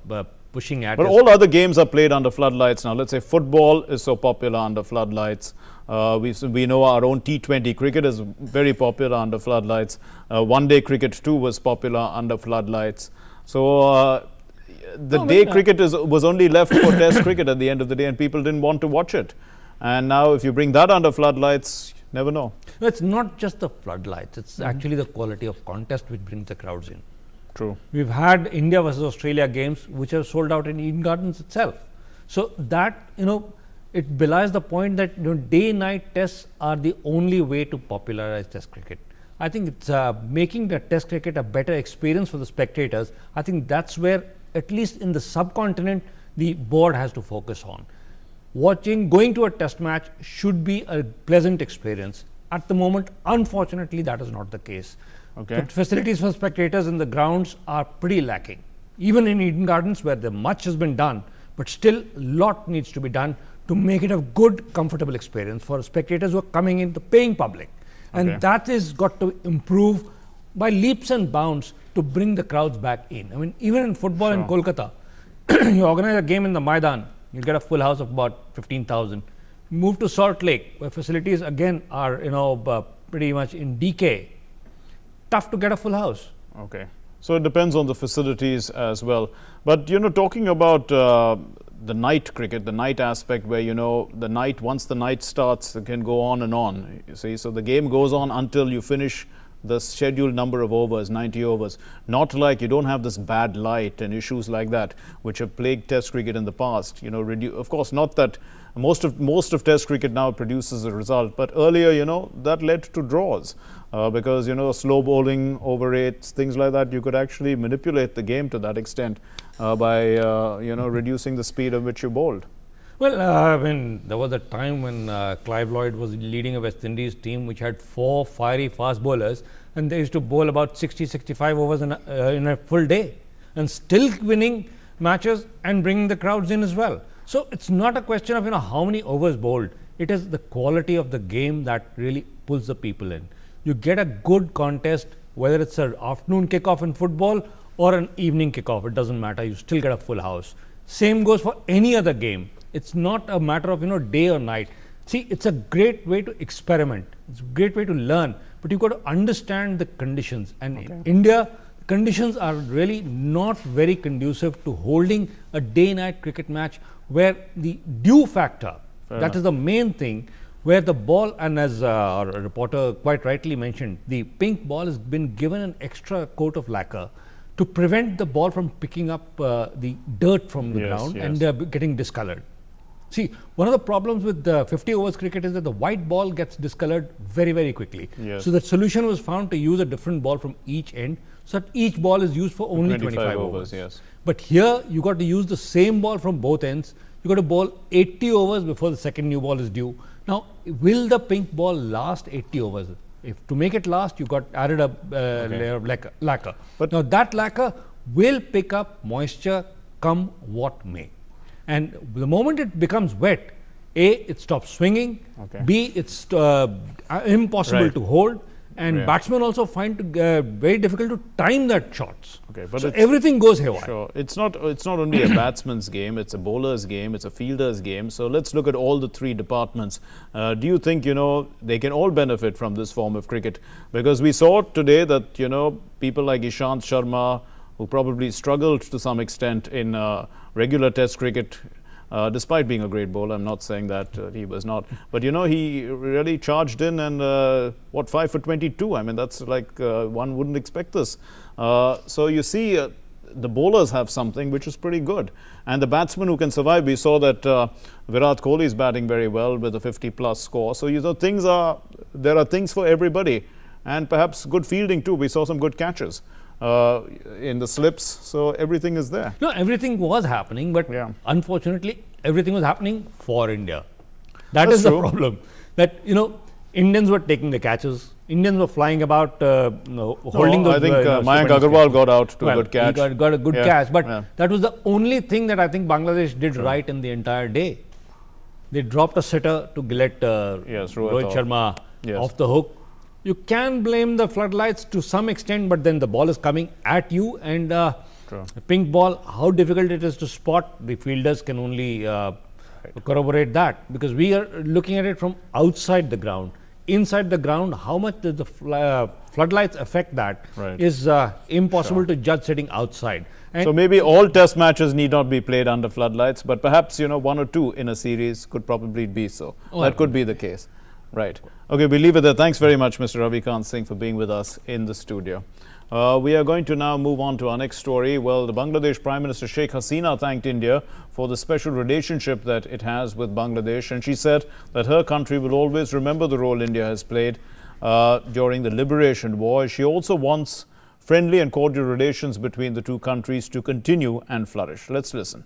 Speaker 14: pushing at.
Speaker 1: But all other games are played under floodlights now. Let's say football is so popular under floodlights. We know our own T20 cricket is very popular under floodlights. One-day cricket too was popular under floodlights. So cricket was only left for Test cricket at the end of the day, and people didn't want to watch it. And now if you bring that under floodlights, never know.
Speaker 14: No, it's not just the floodlights. It's actually the quality of contest which brings the crowds in.
Speaker 1: True.
Speaker 14: We've had India versus Australia games which have sold out in Eden Gardens itself. So that, it belies the point that day-night tests are the only way to popularize Test cricket. I think it's making the Test cricket a better experience for the spectators. I think that's where, at least in the subcontinent, the board has to focus on. Going to a Test match should be a pleasant experience. At the moment, unfortunately, that is not the case.
Speaker 1: Okay.
Speaker 14: The facilities for spectators in the grounds are pretty lacking. Even in Eden Gardens, where much has been done, but still a lot needs to be done to make it a good, comfortable experience for spectators who are coming in, the paying public. And that is got to improve by leaps and bounds to bring the crowds back in. I mean, even in football in Kolkata, you organize a game in the Maidan, you'll get a full house of about 15,000. Move to Salt Lake, where facilities again are, pretty much in decay. Tough to get a full house.
Speaker 1: Okay. So it depends on the facilities as well. But, talking about the night cricket, the night aspect where, once the night starts, it can go on and on. You see, so the game goes on until you finish the scheduled number of overs, 90 overs. Not like you don't have this bad light and issues like that, which have plagued Test cricket in the past. Of course, not that most of Test cricket now produces a result, but earlier, that led to draws. Because slow bowling, over rates, things like that, you could actually manipulate the game to that extent by reducing the speed at which you bowled.
Speaker 14: Well, there was a time when Clive Lloyd was leading a West Indies team which had 4 fiery fast bowlers, and they used to bowl about 60-65 overs in a full day, and still winning matches and bringing the crowds in as well. So it's not a question of how many overs bowled. It is the quality of the game that really pulls the people in. You get a good contest, whether it's an afternoon kickoff in football or an evening kickoff, it doesn't matter, you still get a full house. Same goes for any other game. It's not a matter of day or night. See, it's a great way to experiment. It's a great way to learn, but you've got to understand the conditions. And in India, conditions are really not very conducive to holding a day-night cricket match where the dew factor, that is the main thing, where the ball, and as our reporter quite rightly mentioned, the pink ball has been given an extra coat of lacquer to prevent the ball from picking up the dirt from the ground and getting discolored. See, one of the problems with the 50 overs cricket is that the white ball gets discolored very, very quickly. So the solution was found to use a different ball from each end, so that each ball is used for only 25 overs. But here you got to use the same ball from both ends. You got to bowl 80 overs before the second new ball is due. Now, will the pink ball last 80 overs? If to make it last, you got added a layer of lacquer. But now that lacquer will pick up moisture come what may. And the moment it becomes wet, A, it stops swinging, B, it's impossible to hold, and batsmen also find very difficult to time that shots. But so everything goes haywire.
Speaker 1: It's not only a batsman's game, it's a bowler's game, it's a fielder's game. So let's look at all the three departments. Do you think, they can all benefit from this form of cricket? Because we saw today that, people like Ishant Sharma, who probably struggled to some extent in regular test cricket, despite being a great bowler. I'm not saying that he was not. But, he really charged in and, 5 for 22? I mean, that's like one wouldn't expect this. So you see, the bowlers have something which is pretty good. And the batsmen who can survive, we saw that Virat Kohli is batting very well with a 50-plus score. So, there are things for everybody. And perhaps good fielding too. We saw some good catches in the slips, so everything is there.
Speaker 14: No, everything was happening, but unfortunately, everything was happening for India. That is the problem. That, Indians were taking the catches, Indians were flying about, holding those.
Speaker 1: I think Mayank Agarwal got out to a good catch.
Speaker 14: He got a good catch, but that was the only thing that I think Bangladesh did right in the entire day. They dropped a sitter to let Rohit Sharma off the hook. You can blame the floodlights to some extent, but then the ball is coming at you, and the pink ball, how difficult it is to spot, the fielders can only corroborate that, because we are looking at it from outside the ground. Inside the ground, how much does the floodlights affect that is impossible to judge sitting outside. And
Speaker 1: so maybe all test matches need not be played under floodlights, but perhaps, one or two in a series could probably be so. That could be the case. Right. Okay, we'll leave it there. Thanks very much, Mr. Ravikant Singh, for being with us in the studio. We are going to now move on to our next story. Well, the Bangladesh Prime Minister Sheikh Hasina thanked India for the special relationship that it has with Bangladesh, and she said that her country will always remember the role India has played during the liberation war. She also wants friendly and cordial relations between the two countries to continue and flourish. Let's listen.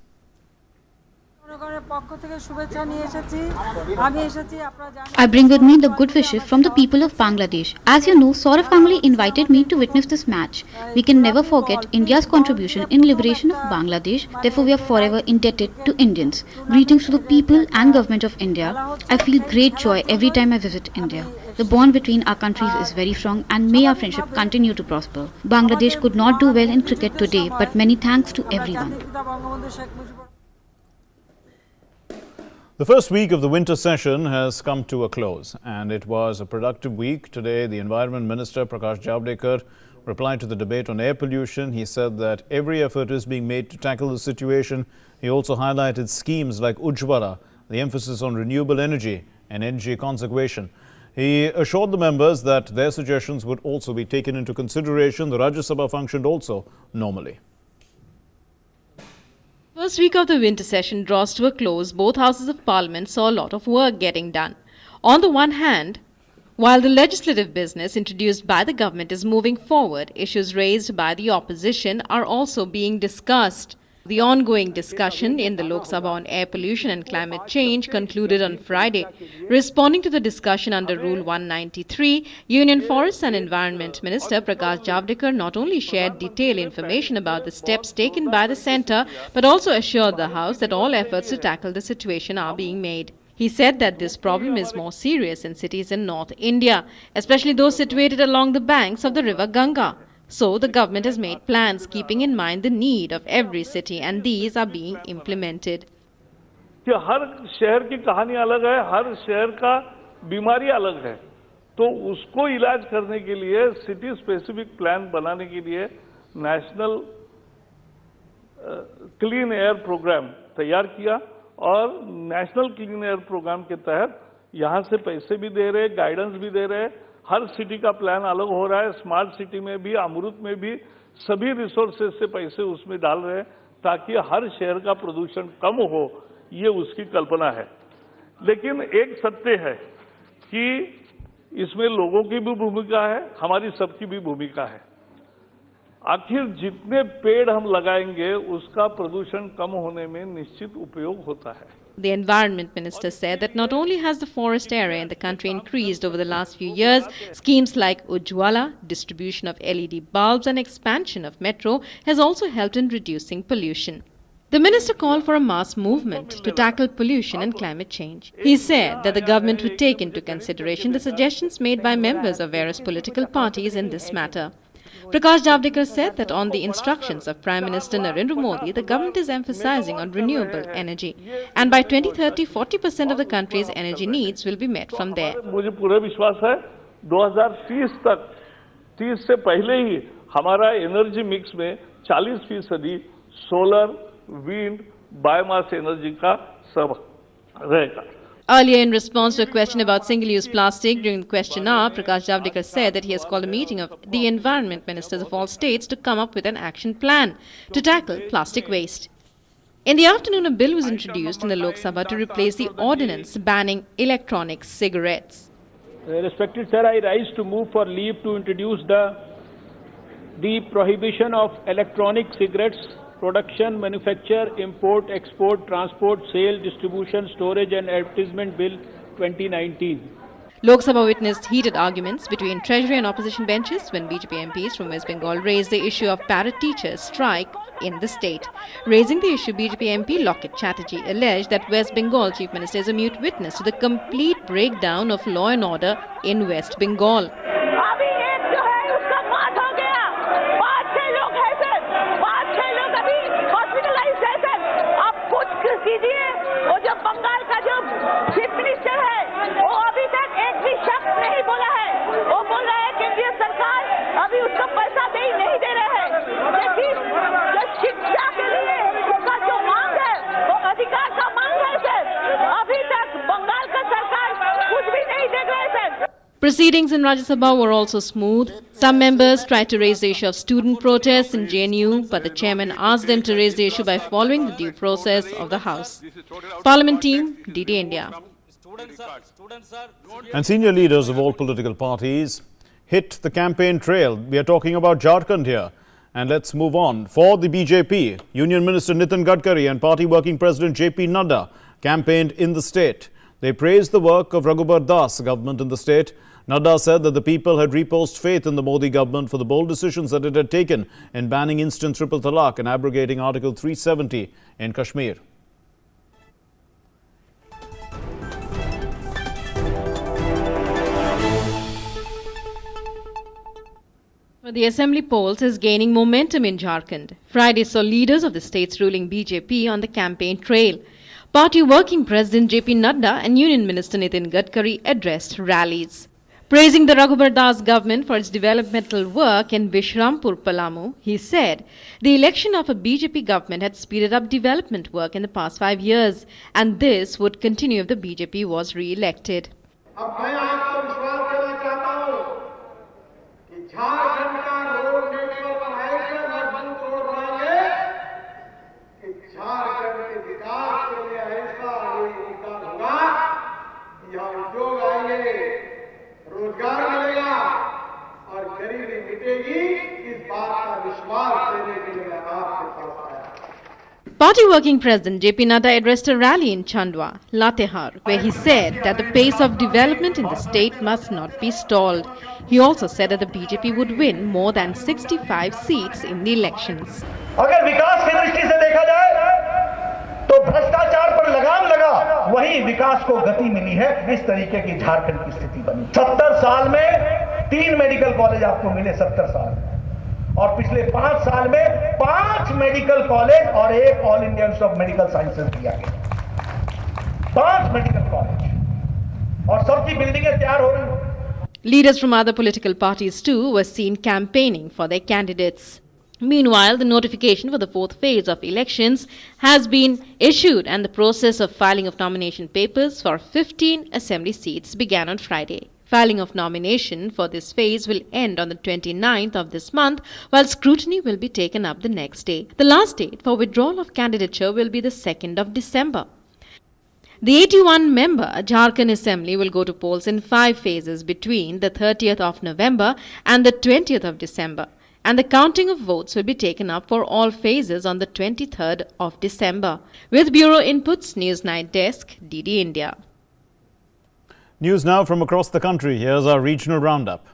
Speaker 15: I bring with me the good wishes from the people of Bangladesh. As you know, Saurav family invited me to witness this match. We can never forget India's contribution in liberation of Bangladesh. Therefore, we are forever indebted to Indians. Greetings to the people and government of India. I feel great joy every time I visit India. The bond between our countries is very strong, and may our friendship continue to prosper. Bangladesh could not do well in cricket today, but many thanks to everyone.
Speaker 1: The first week of the winter session has come to a close, and it was a productive week. Today, the Environment Minister Prakash Javadekar replied to the debate on air pollution. He said that every effort is being made to tackle the situation. He also highlighted schemes like Ujjwala, the emphasis on renewable energy and energy conservation. He assured the members that their suggestions would also be taken into consideration. The Rajya Sabha functioned also normally.
Speaker 16: First week of the winter session draws to a close. Both houses of parliament saw a lot of work getting done. On the one hand, while the legislative business introduced by the government is moving forward, issues raised by the opposition are also being discussed. The ongoing discussion in the Lok Sabha on air pollution and climate change concluded on Friday. Responding to the discussion under Rule 193, Union Forests and Environment Minister Prakash Javadekar not only shared detailed information about the steps taken by the centre, but also assured the House that all efforts to tackle the situation are being made. He said that this problem is more serious in cities in North India, especially those situated along the banks of the river Ganga. So, the government has made plans keeping in mind the need of every city, and these are being implemented.
Speaker 17: हर शहर की कहानी अलग है, हर शहर का बीमारी अलग है, तो उसको इलाज करने के लिए सिटी स्पेसिफिक प्लान बनाने के लिए नेशनल क्लीन एयर प्रोग्राम तैयार किया और नेशनल क्लीन एयर प्रोग्राम के तहत यहाँ से पैसे भी दे रहे, गाइडेंस भी दे रहे, हर सिटी का प्लान अलग हो रहा है, स्मार्ट सिटी में भी, अमृत में भी सभी रिसोर्सेज से पैसे उसमें डाल रहे हैं ताकि हर शहर का प्रदूषण कम हो, ये उसकी कल्पना है। लेकिन एक सत्य है कि इसमें लोगों की भी भूमिका है, हमारी सबकी भी भूमिका है। आखिर जितने पेड़ हम लगाएंगे उसका प्रदूषण कम होने में निश्चित उपयोग होता है।
Speaker 16: The Environment Minister said that not only has the forest area in the country increased over the last few years, schemes like Ujjwala, distribution of LED bulbs and expansion of metro has also helped in reducing pollution. The minister called for a mass movement to tackle pollution and climate change. He said that the government would take into consideration the suggestions made by members of various political parties in this matter. Prakash Javadekar said that on the instructions of Prime Minister Narendra Modi, the government is emphasizing on renewable energy, and by 2030, 40% of the country's energy needs will be met from there.
Speaker 17: मुझे पूरा विश्वास है 2030 तक, 30 से पहले ही हमारा energy mix में 40% solar, wind, biomass energy का सब रहेगा.
Speaker 16: Earlier, in response to a question about single-use plastic during the question hour, Prakash Javadekar said that he has called a meeting of the environment ministers of all states to come up with an action plan to tackle plastic waste. In the afternoon, a bill was introduced in the Lok Sabha to replace the ordinance banning electronic cigarettes.
Speaker 18: Respected sir, I rise to move for leave to introduce the prohibition of electronic cigarettes production, manufacture, import, export, transport, sale, distribution, storage and advertisement bill 2019.
Speaker 16: Lok Sabha witnessed heated arguments between Treasury and opposition benches when BJP MPs from West Bengal raised the issue of parrot teachers' strike in the state. Raising the issue, BJP MP Locket Chatterjee alleged that West Bengal Chief Minister is a mute witness to the complete breakdown of law and order in West Bengal. Proceedings in Rajya Sabha were also smooth. Some members tried to raise the issue of student protests in JNU, but the chairman asked them to raise the issue by following the due process of the House. Parliament Team, DD India.
Speaker 1: And senior leaders of all political parties hit the campaign trail. We are talking about Jharkhand here. And let's move on. For the BJP, Union Minister Nitin Gadkari and Party Working President JP Nadda campaigned in the state. They praised the work of Raghubar Das government in the state. Nadda said that the people had reposed faith in the Modi government for the bold decisions that it had taken in banning instant triple talaq and abrogating Article 370 in Kashmir.
Speaker 16: The assembly polls is gaining momentum in Jharkhand. Friday saw leaders of the state's ruling BJP on the campaign trail. Party Working President JP Nadda and Union Minister Nitin Gadkari addressed rallies. Praising the Raghubar Das government for its developmental work in Bishrampur, Palamu, he said the election of a BJP government had speeded up development work in the past 5 years, and this would continue if the BJP was re-elected. Party Working President JP Nadda addressed a rally in Chandwa, Latehar, where he said that the pace of development in the state must not be stalled. He also said that the BJP would win more than 65 seats in the elections.
Speaker 19: अगर विकास की दृष्टि से देखा जाए तो भ्रष्टाचार पर लगाम लगा, वही विकास को गति मिली है। इस तरीके की झारखंड की स्थिति बनी। 70 साल में 3 मेडिकल कॉलेज आपको मिले, 70 साल में, और पिछले 5 साल में 5 मेडिकल कॉलेज और 1 all India institute of medical sciences दिया गया। 5 मेडिकल कॉलेज और सबकी बिल्डिंगें तैयार हो रही हैं।
Speaker 16: Leaders from other political parties too were seen campaigning for their candidates. Meanwhile, the notification for the fourth phase of elections has been issued and the process of filing of nomination papers for 15 assembly seats began on Friday. Filing of nomination for this phase will end on the 29th of this month, while scrutiny will be taken up the next day. The last date for withdrawal of candidature will be the 2nd of December. The 81-member Jharkhand Assembly will go to polls in 5 phases between the 30th of November and the 20th of December. And the counting of votes will be taken up for all phases on the 23rd of December. With Bureau Inputs, News Night Desk, DD India.
Speaker 1: News now from across the country. Here's our regional roundup.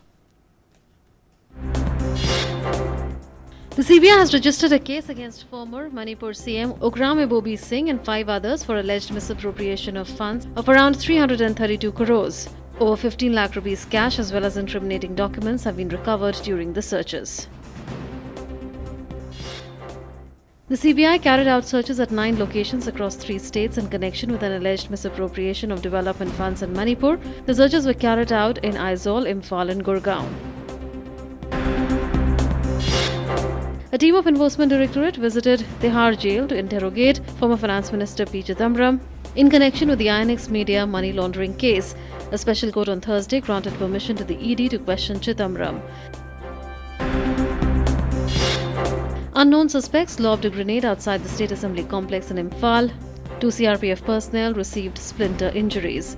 Speaker 2: The CBI has registered a case against former Manipur CM Ugram Ebobi Singh and 5 others for alleged misappropriation of funds of around 332 crores. Over 15 lakh rupees cash as well as incriminating documents have been recovered during the searches. The CBI carried out searches at 9 locations across 3 states in connection with an alleged misappropriation of development funds in Manipur. The searches were carried out in Aizawl, Imphal and Gurgaon. A team of Enforcement Directorate visited Tihar jail to interrogate former Finance Minister P. Chidambaram in connection with the INX Media money laundering case. A special court on Thursday granted permission to the ED to question Chidambaram. Unknown suspects lobbed a grenade outside the State Assembly complex in Imphal. 2 CRPF personnel received splinter injuries.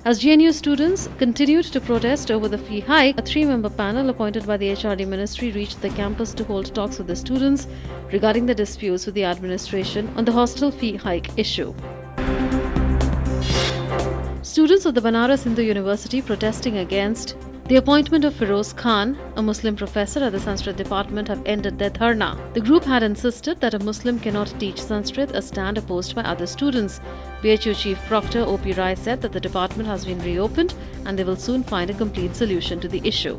Speaker 2: As GNU students continued to protest over the fee hike, a 3-member panel appointed by the HRD ministry reached the campus to hold talks with the students regarding the disputes with the administration on the hostel fee hike issue. Students of the Banaras Hindu University protesting against the appointment of Feroz Khan, a Muslim professor at the Sanskrit department, have ended their dharna. The group had insisted that a Muslim cannot teach Sanskrit, a stand opposed by other students. BHU Chief Proctor O.P. Rai said that the department has been reopened and they will soon find a complete solution to the issue.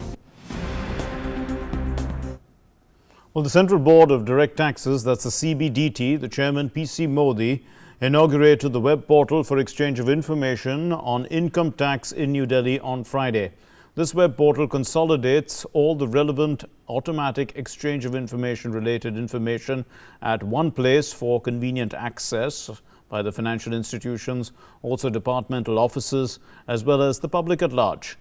Speaker 1: Well, the Central Board of Direct Taxes, that's the CBDT, the chairman P.C. Modi, inaugurated the web portal for exchange of information on income tax in New Delhi on Friday. This web portal consolidates all the relevant automatic exchange of information related information at one place for convenient access by the financial institutions, also departmental offices, as well as the public at large.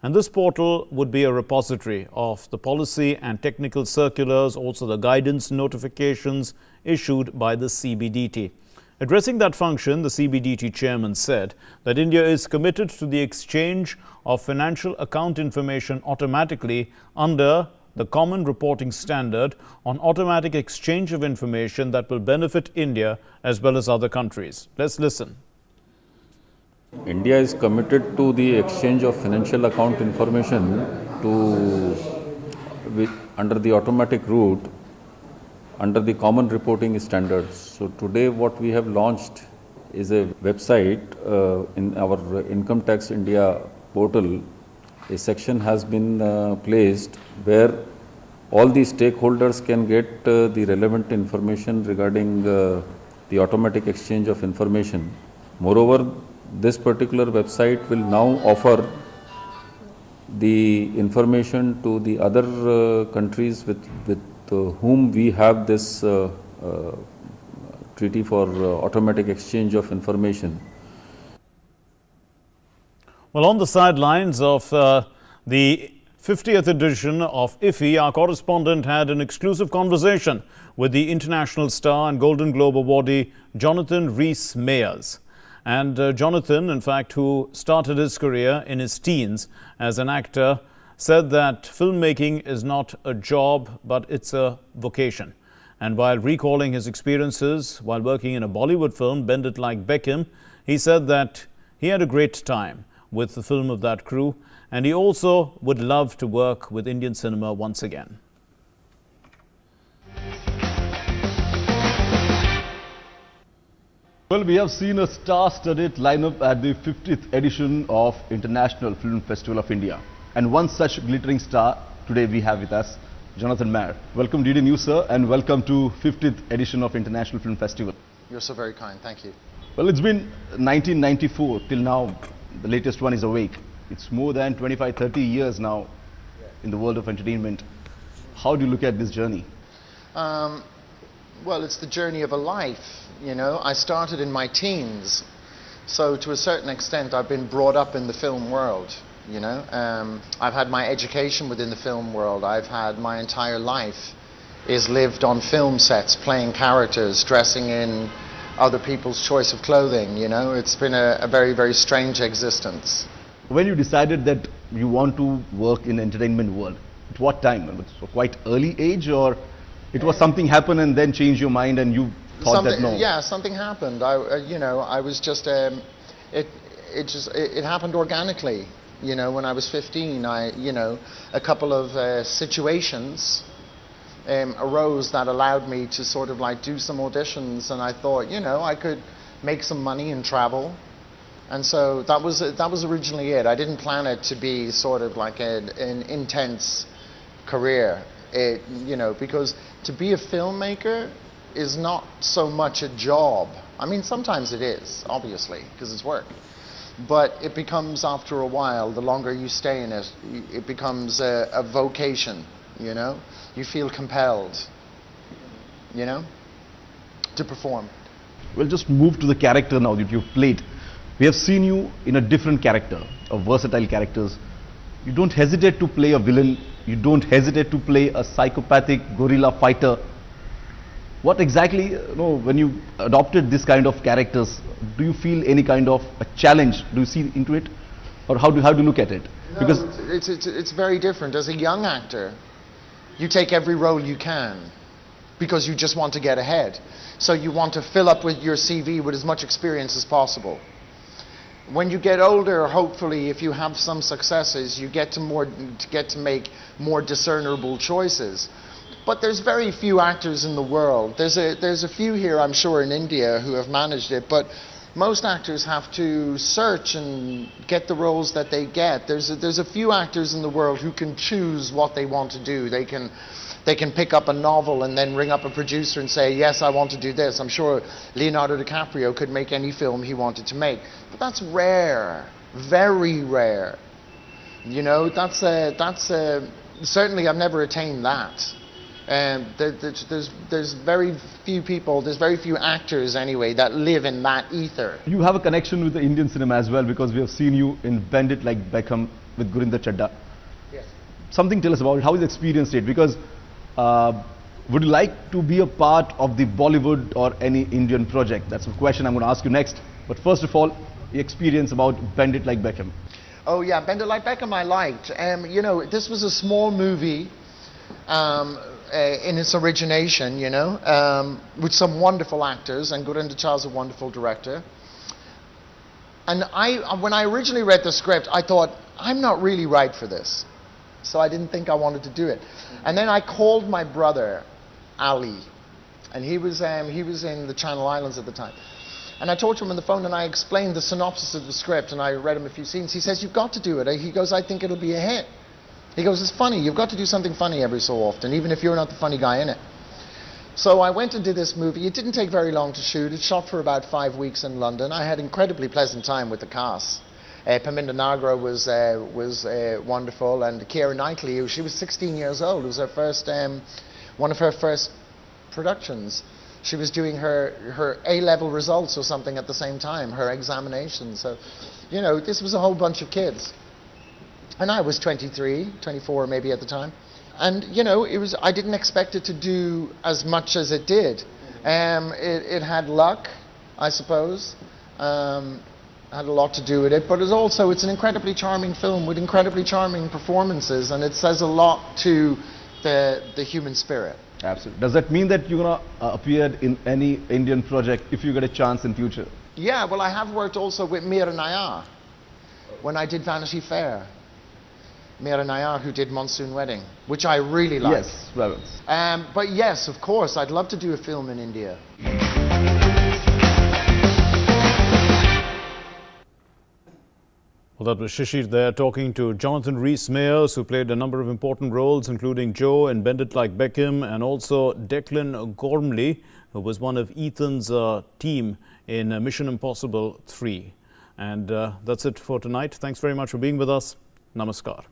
Speaker 1: And this portal would be a repository of the policy and technical circulars, also the guidance notifications issued by the CBDT. Addressing that function, the CBDT chairman said that India is committed to the exchange of financial account information automatically under the Common Reporting Standard on automatic exchange of information that will benefit India as well as other countries. Let's listen.
Speaker 20: India is committed to the exchange of financial account information under the automatic route under the Common Reporting Standards. So today what we have launched is a website in our Income Tax India portal. A section has been placed where all the stakeholders can get the relevant information regarding the automatic exchange of information. Moreover, this particular website will now offer the information to the other countries with whom we have this treaty for automatic exchange of information.
Speaker 1: Well, on the sidelines of the 50th edition of IFFI, our correspondent had an exclusive conversation with the international star and Golden Globe awardee Jonathan Rhys-Meyers. And Jonathan, in fact, who started his career in his teens as an actor, said that filmmaking is not a job, but it's a vocation. And while recalling his experiences while working in a Bollywood film, Bend It Like Beckham, he said that he had a great time with the film of that crew, and he also would love to work with Indian cinema once again.
Speaker 21: Well, we have seen a star-studded lineup at the 50th edition of International Film Festival of India. And one such glittering star today we have with us, Jonathan Mayer. Welcome DD News, sir, and welcome to 50th edition of International Film Festival.
Speaker 22: You're so very kind, thank you.
Speaker 21: Well, it's been 1994 till now. The latest one is Awake. It's more than 25-30 years now in the world of entertainment. How do you look at this journey?
Speaker 22: Well, it's the journey of a life, you know. I started in my teens, so to a certain extent I've been brought up in the film world, you know. I've had my education within the film world. I've had my entire life is lived on film sets, playing characters, dressing in other people's choice of clothing, you know. It's been a very, very strange existence.
Speaker 21: When you decided that you want to work in the entertainment world, at what time? Was it quite early age, or it was something happened and then changed your mind and you thought that no?
Speaker 22: Yeah, something happened. You know, I was just, it happened organically. You know, when I was 15, you know, a couple of situations arose that allowed me to sort of like do some auditions, and I thought, you know, I could make some money and travel. And so that was originally it. I didn't plan it to be sort of like an intense career, you know, because to be a filmmaker is not so much a job. I mean, sometimes it is, obviously, because it's work. But it becomes, after a while, the longer you stay in it, it becomes a vocation, you know? You feel compelled, you know, to perform.
Speaker 21: We'll just move to the character now that you've played. We have seen you in a different character, of versatile characters. You don't hesitate to play a villain. You don't hesitate to play a psychopathic guerrilla fighter. What exactly, you know, when you adopted this kind of characters, do you feel any kind of a challenge? Do you see into it, or how do you look at it?
Speaker 22: No,
Speaker 21: because
Speaker 22: it's very different. As a young actor, you take every role you can because you just want to get ahead. So you want to fill up with your CV with as much experience as possible. When you get older, hopefully, if you have some successes, you get to make more discernible choices. But there's very few actors in the world. There's a few here, I'm sure, in India who have managed it, but most actors have to search and get the roles that they get. There's a few actors in the world who can choose what they want to do. They can pick up a novel and then ring up a producer and say, yes, I want to do this. I'm sure Leonardo DiCaprio could make any film he wanted to make. But that's rare, very rare. You know, that's certainly I've never attained that. There's very few people, there's very few actors anyway that live in that ether.
Speaker 21: you have a connection with the Indian cinema as well, because we have seen you in Bend It Like Beckham with Gurinder Chadha.
Speaker 22: Yes.
Speaker 21: Something tell us about it, how you experienced it, because would you like to be a part of the Bollywood or any Indian project? That's a question I'm going to ask you next. But first of all, the experience about Bend It Like Beckham.
Speaker 22: Oh yeah, Bend It Like Beckham I liked. You know, this was a small movie in its origination, you know, with some wonderful actors, and Gurinder Chadha's a wonderful director. And when I originally read the script, I thought, I'm not really right for this. So I didn't think I wanted to do it. And then I called my brother, Ali, and he was in the Channel Islands at the time. And I talked to him on the phone and I explained the synopsis of the script and I read him a few scenes. He says, you've got to do it. He goes, I think it'll be a hit. He goes, it's funny, you've got to do something funny every so often, even if you're not the funny guy in it. So I went and did this movie. It didn't take very long to shoot. It shot for about 5 weeks in London. I had an incredibly pleasant time with the cast. Paminda Nagra was wonderful, and Keira Knightley, she was 16 years old. It was her first, one of her first productions. She was doing her A-level results or something at the same time, her examination. So, you know, this was a whole bunch of kids. And I was 23, 24 maybe at the time. And, you know, I didn't expect it to do as much as it did. It had luck, I suppose. Had a lot to do with it, but it's an incredibly charming film with incredibly charming performances, and it says a lot to the human spirit.
Speaker 21: Absolutely. Does that mean that you're going to appear in any Indian project if you get a chance in future?
Speaker 22: Yeah, well, I have worked also with Meera Nair when I did Vanity Fair. Meera Nair, who did Monsoon Wedding, which I really liked.
Speaker 21: Yes, well.
Speaker 22: But yes, of course, I'd love to do a film in India.
Speaker 1: Well, that was Shishir there talking to Jonathan Rhys-Meyers, who played a number of important roles, including Joe in Bend It Like Beckham, and also Declan Gormley, who was one of Ethan's team in Mission Impossible 3. And that's it for tonight. Thanks very much for being with us. Namaskar.